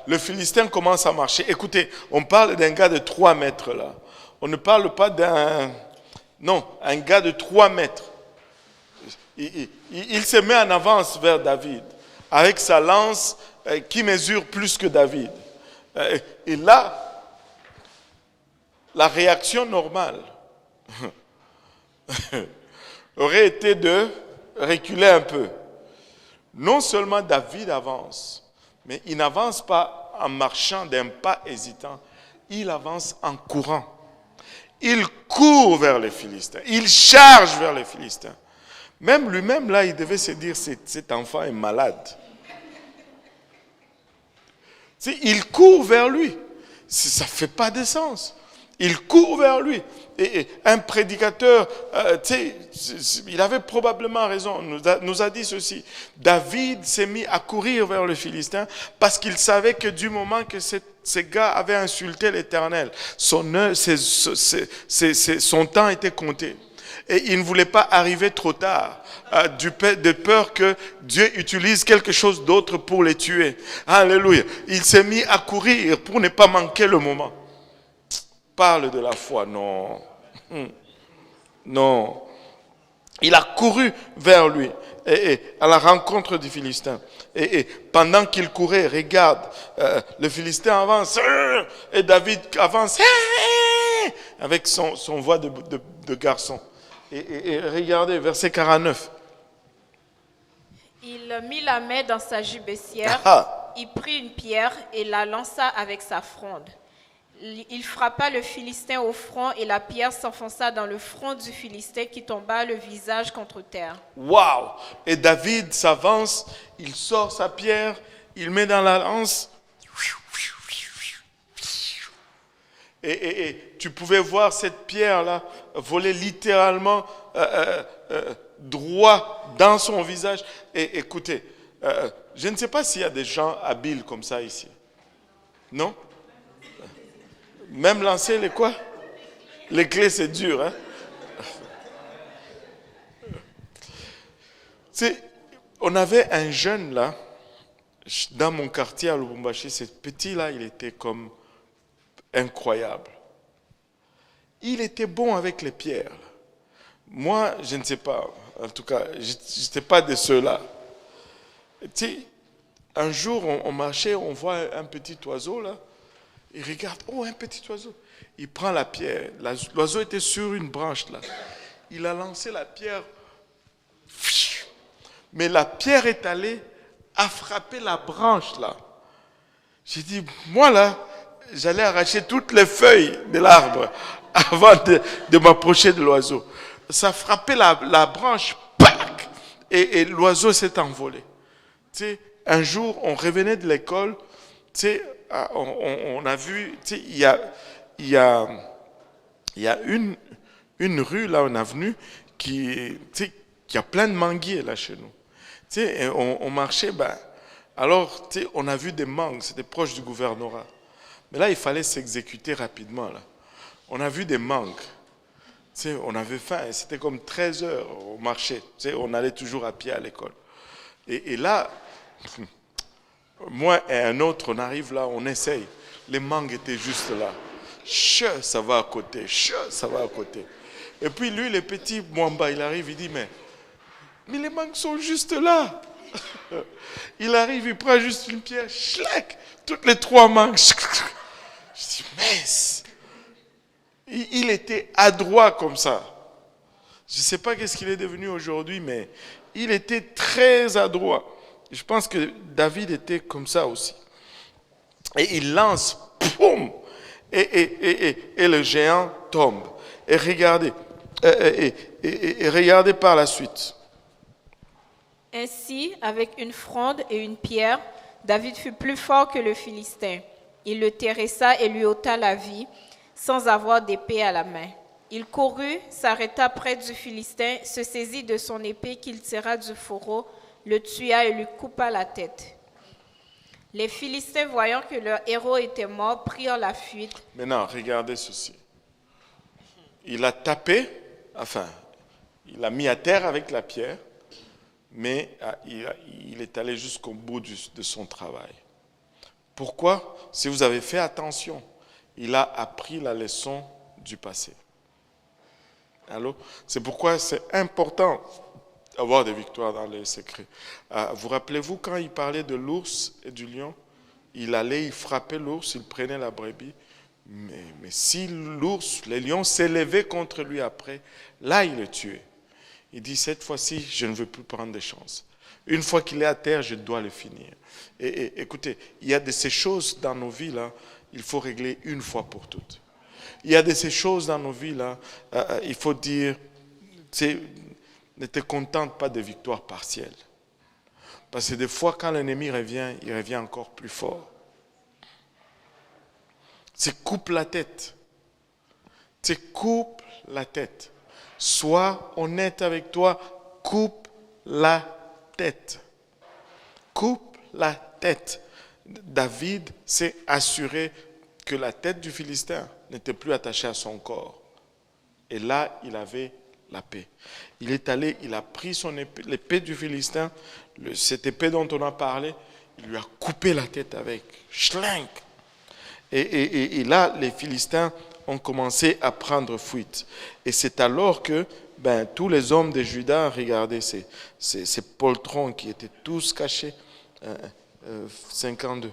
Le Philistin commence à marcher. Écoutez, on parle d'un gars de 3 mètres là. On ne parle pas un gars de 3 mètres. Il se met en avance vers David avec sa lance qui mesure plus que David. Et là, la réaction normale aurait été de reculer un peu. Non seulement David avance, Mais il n'avance pas en marchant d'un pas hésitant. Il avance en courant. Il court vers les Philistins. Il charge vers les Philistins. Même lui-même, là, il devait se dire, cet enfant est malade. Il court vers lui. Ça ne fait pas de sens. Il court vers lui. Et un prédicateur, il avait probablement raison, nous a dit ceci. David s'est mis à courir vers le Philistin parce qu'il savait que du moment que ce gars avait insulté l'Éternel, son temps était compté. Et il ne voulait pas arriver trop tard, de peur que Dieu utilise quelque chose d'autre pour les tuer. Alléluia. Il s'est mis à courir pour ne pas manquer le moment. Parle de la foi, non. Non. Il a couru vers lui, et à la rencontre du Philistin. Et pendant qu'il courait, regarde, le Philistin avance, et David avance, avec son voix de garçon. Et regardez, verset 49. Il mit la main dans sa gibecière, il prit une pierre et la lança avec sa fronde. Il frappa le Philistin au front et la pierre s'enfonça dans le front du Philistin qui tomba le visage contre terre. Waouh! Et David s'avance, il sort sa pierre, il met dans la lance. Et tu pouvais voir cette pierre-là voler littéralement droit dans son visage. Et écoutez, je ne sais pas s'il y a des gens habiles comme ça ici. Non? Même lancer les quoi? Les clés, c'est dur, hein? On avait un jeune là, dans mon quartier à Lubumbashi, ce petit-là, il était comme incroyable. Il était bon avec les pierres. Moi, je ne sais pas, en tout cas, je n'étais pas de ceux-là. Tu sais, un jour, on marchait, on voit un petit oiseau là, il regarde, oh, un petit oiseau. Il prend la pierre, l'oiseau était sur une branche là. Il a lancé la pierre, mais la pierre est allée à frapper la branche là. J'ai dit, moi là, j'allais arracher toutes les feuilles de l'arbre avant de m'approcher de l'oiseau. Ça a frappé la branche, pac, et l'oiseau s'est envolé. Tu sais, un jour, on revenait de l'école, tu sais, on a vu, tu sais, il y a une rue là, une avenue qui a plein de manguiers là chez nous. Tu sais, on marchait, alors tu sais, on a vu des mangues, c'était proche du gouvernorat. Mais là, il fallait s'exécuter rapidement là. On a vu des mangues. Tu sais, on avait faim, et c'était comme 13 heures au marché. Tu sais, on allait toujours à pied à l'école. Et là, moi et un autre, on arrive là, on essaye. Les mangues étaient juste là. Ça va à côté, ça va à côté. Et puis lui, le petit Mwamba, il arrive, il dit, mais les mangues sont juste là. Il arrive, il prend juste une pierre, schlac, toutes les 3 mangues. Je dis, mince. Il était adroit comme ça. Je ne sais pas qu'est-ce qu'il est devenu aujourd'hui, mais il était très adroit. Je pense que David était comme ça aussi. Et il lance, poum, et le géant tombe. Et regardez, et regardez par la suite. Ainsi, avec une fronde et une pierre, David fut plus fort que le Philistin. Il le terrassa et lui ôta la vie, sans avoir d'épée à la main. Il courut, s'arrêta près du Philistin, se saisit de son épée qu'il tira du fourreau, le tua et lui coupa la tête. Les Philistins, voyant que leur héros était mort, prirent la fuite. Maintenant, regardez ceci. Il a tapé, il a mis à terre avec la pierre, mais il est allé jusqu'au bout de son travail. Pourquoi? Si vous avez fait attention, il a appris la leçon du passé. Alors, c'est pourquoi c'est important d'avoir des victoires dans les secrets. Vous rappelez-vous quand il parlait de l'ours et du lion? Il frappait l'ours, il prenait la brebis. Mais si les lions s'élevaient contre lui après, là il le tuait. Il dit, cette fois-ci, je ne veux plus prendre de chance. Une fois qu'il est à terre, je dois le finir. Et écoutez, il y a de ces choses dans nos vies là, il faut régler une fois pour toutes. Il y a de ces choses dans nos vies là, il faut dire, ne te contente pas de victoires partielles. Parce que des fois, quand l'ennemi revient, il revient encore plus fort. C'est coupe la tête. C'est coupe la tête. Sois honnête avec toi, coupe la tête. Coupe la tête. David s'est assuré que la tête du Philistin n'était plus attachée à son corps. Et là, il avait la paix. Il est allé, il a pris son épée, l'épée du Philistin, cette épée dont on a parlé, il lui a coupé la tête avec. Schlenk. Et là, les Philistins ont commencé à prendre fuite. Et c'est alors que tous les hommes de Juda, regardez ces poltrons qui étaient tous cachés. 52.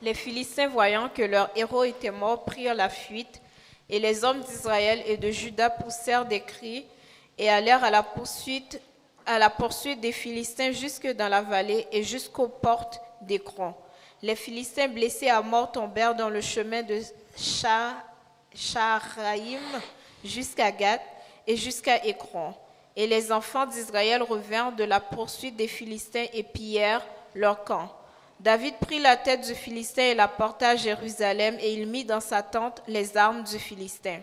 Les Philistins, voyant que leur héros était mort, prirent la fuite, et les hommes d'Israël et de Juda poussèrent des cris et allèrent à la poursuite des Philistins jusque dans la vallée et jusqu'aux portes d'Écron. Les Philistins blessés à mort tombèrent dans le chemin de Shaharaïm jusqu'à Gath et jusqu'à Écron. Et les enfants d'Israël revinrent de la poursuite des Philistins et pillèrent leur camp. David prit la tête du Philistin et la porta à Jérusalem, et il mit dans sa tente les armes du Philistin.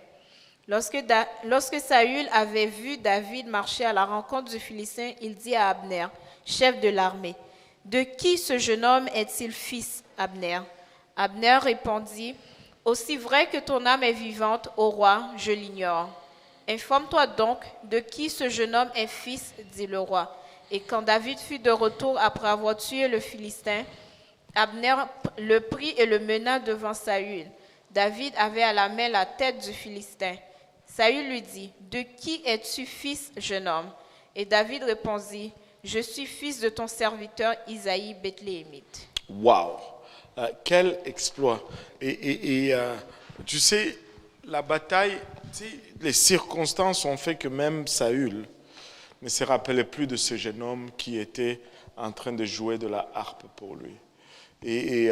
Lorsque Saül avait vu David marcher à la rencontre du Philistin, il dit à Abner, chef de l'armée, « De qui ce jeune homme est-il fils, Abner ?» Abner répondit, « Aussi vrai que ton âme est vivante, ô roi, je l'ignore. » « Informe-toi donc de qui ce jeune homme est fils, dit le roi. Et quand David fut de retour après avoir tué le Philistin, Abner le prit et le mena devant Saül. David avait à la main la tête du Philistin. Saül lui dit, « De qui es-tu fils, jeune homme ?» Et David répondit, « Je suis fils de ton serviteur Isaïe Bethléemite. » Waouh! Quel exploit! Et tu sais, la bataille, les circonstances ont fait que même Saül ne se rappelait plus de ce jeune homme qui était en train de jouer de la harpe pour lui. Et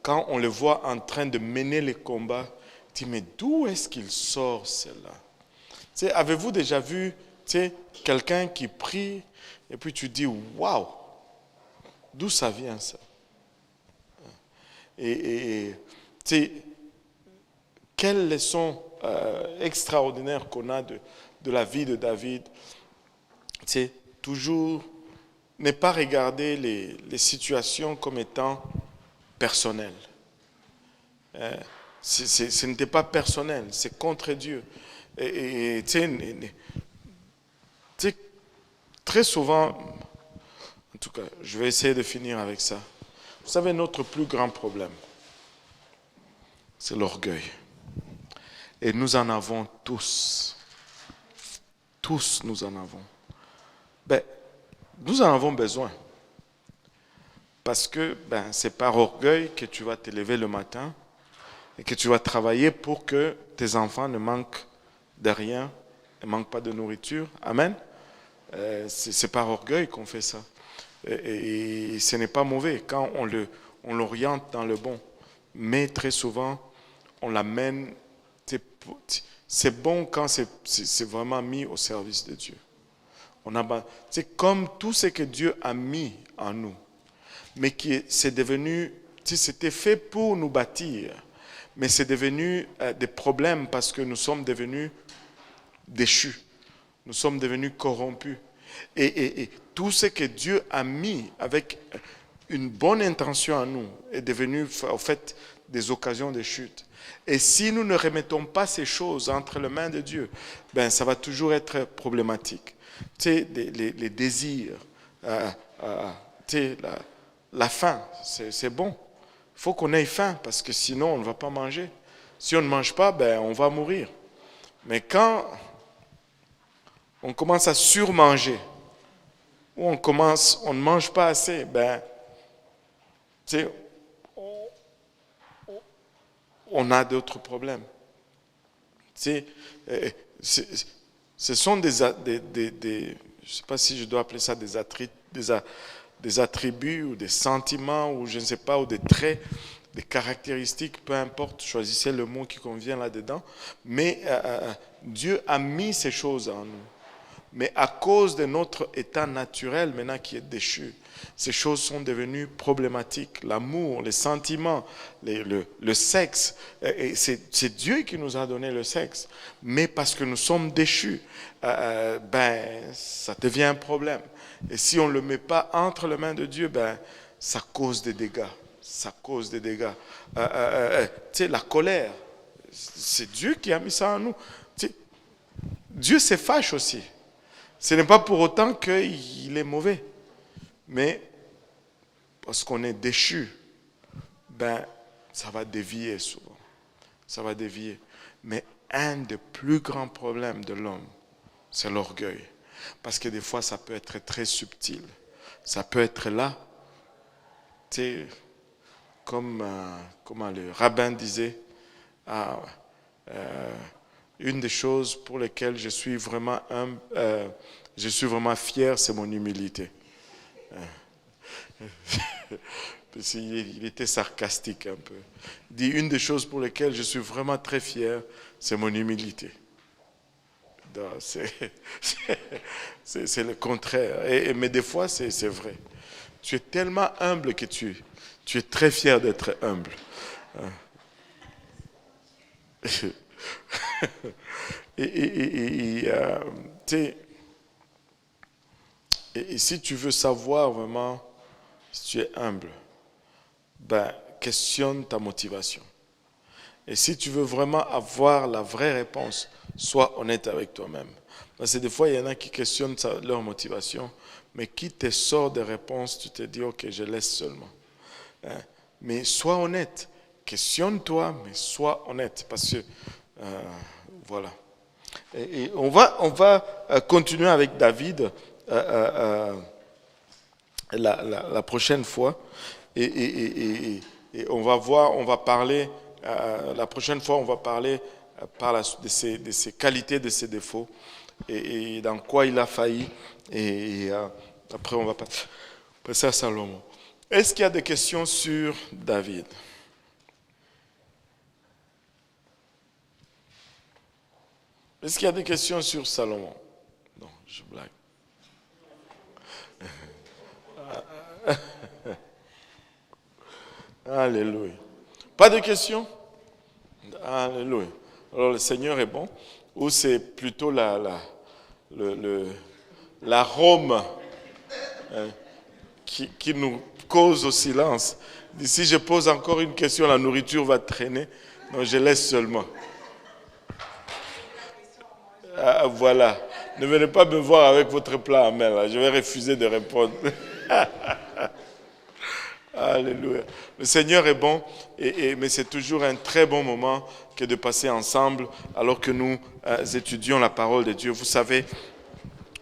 quand on le voit en train de mener les combats, il dit, mais d'où est-ce qu'il sort cela? Avez-vous déjà vu quelqu'un qui prie et puis tu dis, waouh, d'où ça vient ça? Et quelle leçon extraordinaire qu'on a de la vie de David. C'est toujours ne pas regarder les situations comme étant personnelles. Ce n'était pas personnel, c'est contre Dieu. Et très souvent, en tout cas, je vais essayer de finir avec ça. Vous savez, notre plus grand problème, c'est l'orgueil. Et nous en avons tous. Tous, nous en avons. Nous en avons besoin. Parce que c'est par orgueil que tu vas te lever le matin et que tu vas travailler pour que tes enfants ne manquent de rien, ne manquent pas de nourriture. Amen. C'est par orgueil qu'on fait ça. Et ce n'est pas mauvais quand on l'oriente dans le bon. Mais très souvent, on l'amène. C'est bon quand c'est vraiment mis au service de Dieu. C'est comme tout ce que Dieu a mis en nous, mais c'est devenu, c'était fait pour nous bâtir, mais c'est devenu des problèmes parce que nous sommes devenus déchus, nous sommes devenus corrompus. Et tout ce que Dieu a mis avec une bonne intention en nous est devenu en fait des occasions de chute. Et si nous ne remettons pas ces choses entre les mains de Dieu, ça va toujours être problématique. Les désirs, la faim, c'est bon. Il faut qu'on ait faim parce que sinon on ne va pas manger. Si on ne mange pas, on va mourir. Mais quand on commence à surmanger, ou on ne mange pas assez, on a d'autres problèmes. Ce sont des je ne sais pas si je dois appeler ça des attributs ou des sentiments ou je ne sais pas, ou des traits, des caractéristiques, peu importe, choisissez le mot qui convient là-dedans. Mais Dieu a mis ces choses en nous. Mais à cause de notre état naturel maintenant qui est déchu, ces choses sont devenues problématiques. L'amour, les sentiments, le sexe. Et c'est Dieu qui nous a donné le sexe. Mais parce que nous sommes déchus, ça devient un problème. Et si on ne le met pas entre les mains de Dieu, ça cause des dégâts. Ça cause des dégâts. Tu sais, la colère, c'est Dieu qui a mis ça en nous. Tu sais, Dieu se fâche aussi. Ce n'est pas pour autant qu'il est mauvais. Mais parce qu'on est déchu, ça va dévier souvent. Ça va dévier. Mais un des plus grands problèmes de l'homme, c'est l'orgueil. Parce que des fois, ça peut être très subtil. Ça peut être là, tu sais, comme le rabbin disait, une des choses pour lesquelles je suis vraiment fier, c'est mon humilité. Il était sarcastique un peu. Il dit, une des choses pour lesquelles je suis vraiment très fier, c'est mon humilité. C'est le contraire. Mais des fois, c'est vrai. Tu es tellement humble que tu es très fier d'être humble. Et si tu veux savoir vraiment si tu es humble, questionne ta motivation. Et si tu veux vraiment avoir la vraie réponse, sois honnête avec toi-même. Parce que des fois, il y en a qui questionnent leur motivation, mais qui te sort des réponses, tu te dis, ok, je laisse seulement. Mais sois honnête. Questionne-toi, mais sois honnête. Parce que, voilà. Et on va continuer avec David la prochaine fois. Et on va parler, la prochaine fois, on va parler de ses qualités, de ses défauts, et dans quoi il a failli. Et après, on va passer à Salomon. Est-ce qu'il y a des questions sur David? Est-ce qu'il y a des questions sur Salomon? Non, je blague. Alléluia. Pas de questions? Alléluia. Alors le Seigneur est bon, ou c'est plutôt l'arôme qui nous cause au silence? Si je pose encore une question, la nourriture va traîner. Donc je laisse seulement. Voilà. Ne venez pas me voir avec votre plat en main, là. Je vais refuser de répondre. Alléluia. Le Seigneur est bon, mais c'est toujours un très bon moment que de passer ensemble alors que nous étudions la parole de Dieu. Vous savez,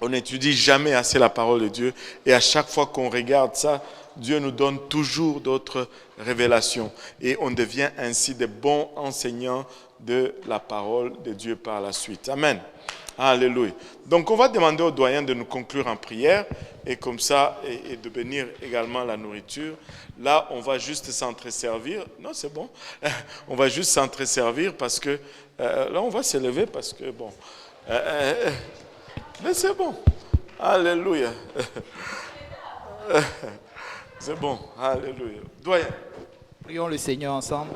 on n'étudie jamais assez la parole de Dieu, et à chaque fois qu'on regarde ça, Dieu nous donne toujours d'autres révélations, et on devient ainsi des bons enseignants de la parole de Dieu par la suite. Amen. Alléluia. Donc on va demander au doyen de nous conclure en prière, et comme ça, et de bénir également la nourriture. Là, on va juste s'entreservir. Non, c'est bon. On va juste s'entreservir parce que là, on va s'élever parce que bon. Mais c'est bon. Alléluia. C'est bon. Alléluia. Doyen. Prions le Seigneur ensemble.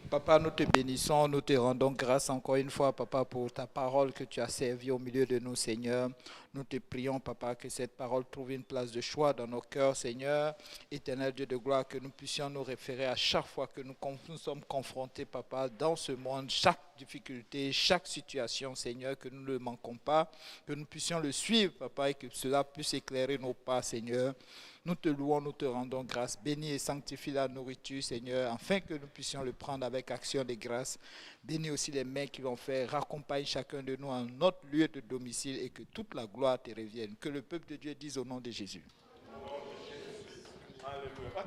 Papa, nous te bénissons, nous te rendons grâce encore une fois, Papa, pour ta parole que tu as servie au milieu de nous, Seigneur. Nous te prions, Papa, que cette parole trouve une place de choix dans nos cœurs, Seigneur. Éternel Dieu de gloire, que nous puissions nous référer à chaque fois que nous sommes confrontés, Papa, dans ce monde, chaque difficulté, chaque situation, Seigneur, que nous ne manquons pas, que nous puissions le suivre, Papa, et que cela puisse éclairer nos pas, Seigneur. Nous te louons, nous te rendons grâce. Bénis et sanctifie la nourriture, Seigneur, afin que nous puissions le prendre avec action de grâce. Bénis aussi les mains qui l'ont fait. Raccompagne chacun de nous à notre lieu de domicile et que toute la gloire te revienne. Que le peuple de Dieu dise au nom de Jésus. Alléluia.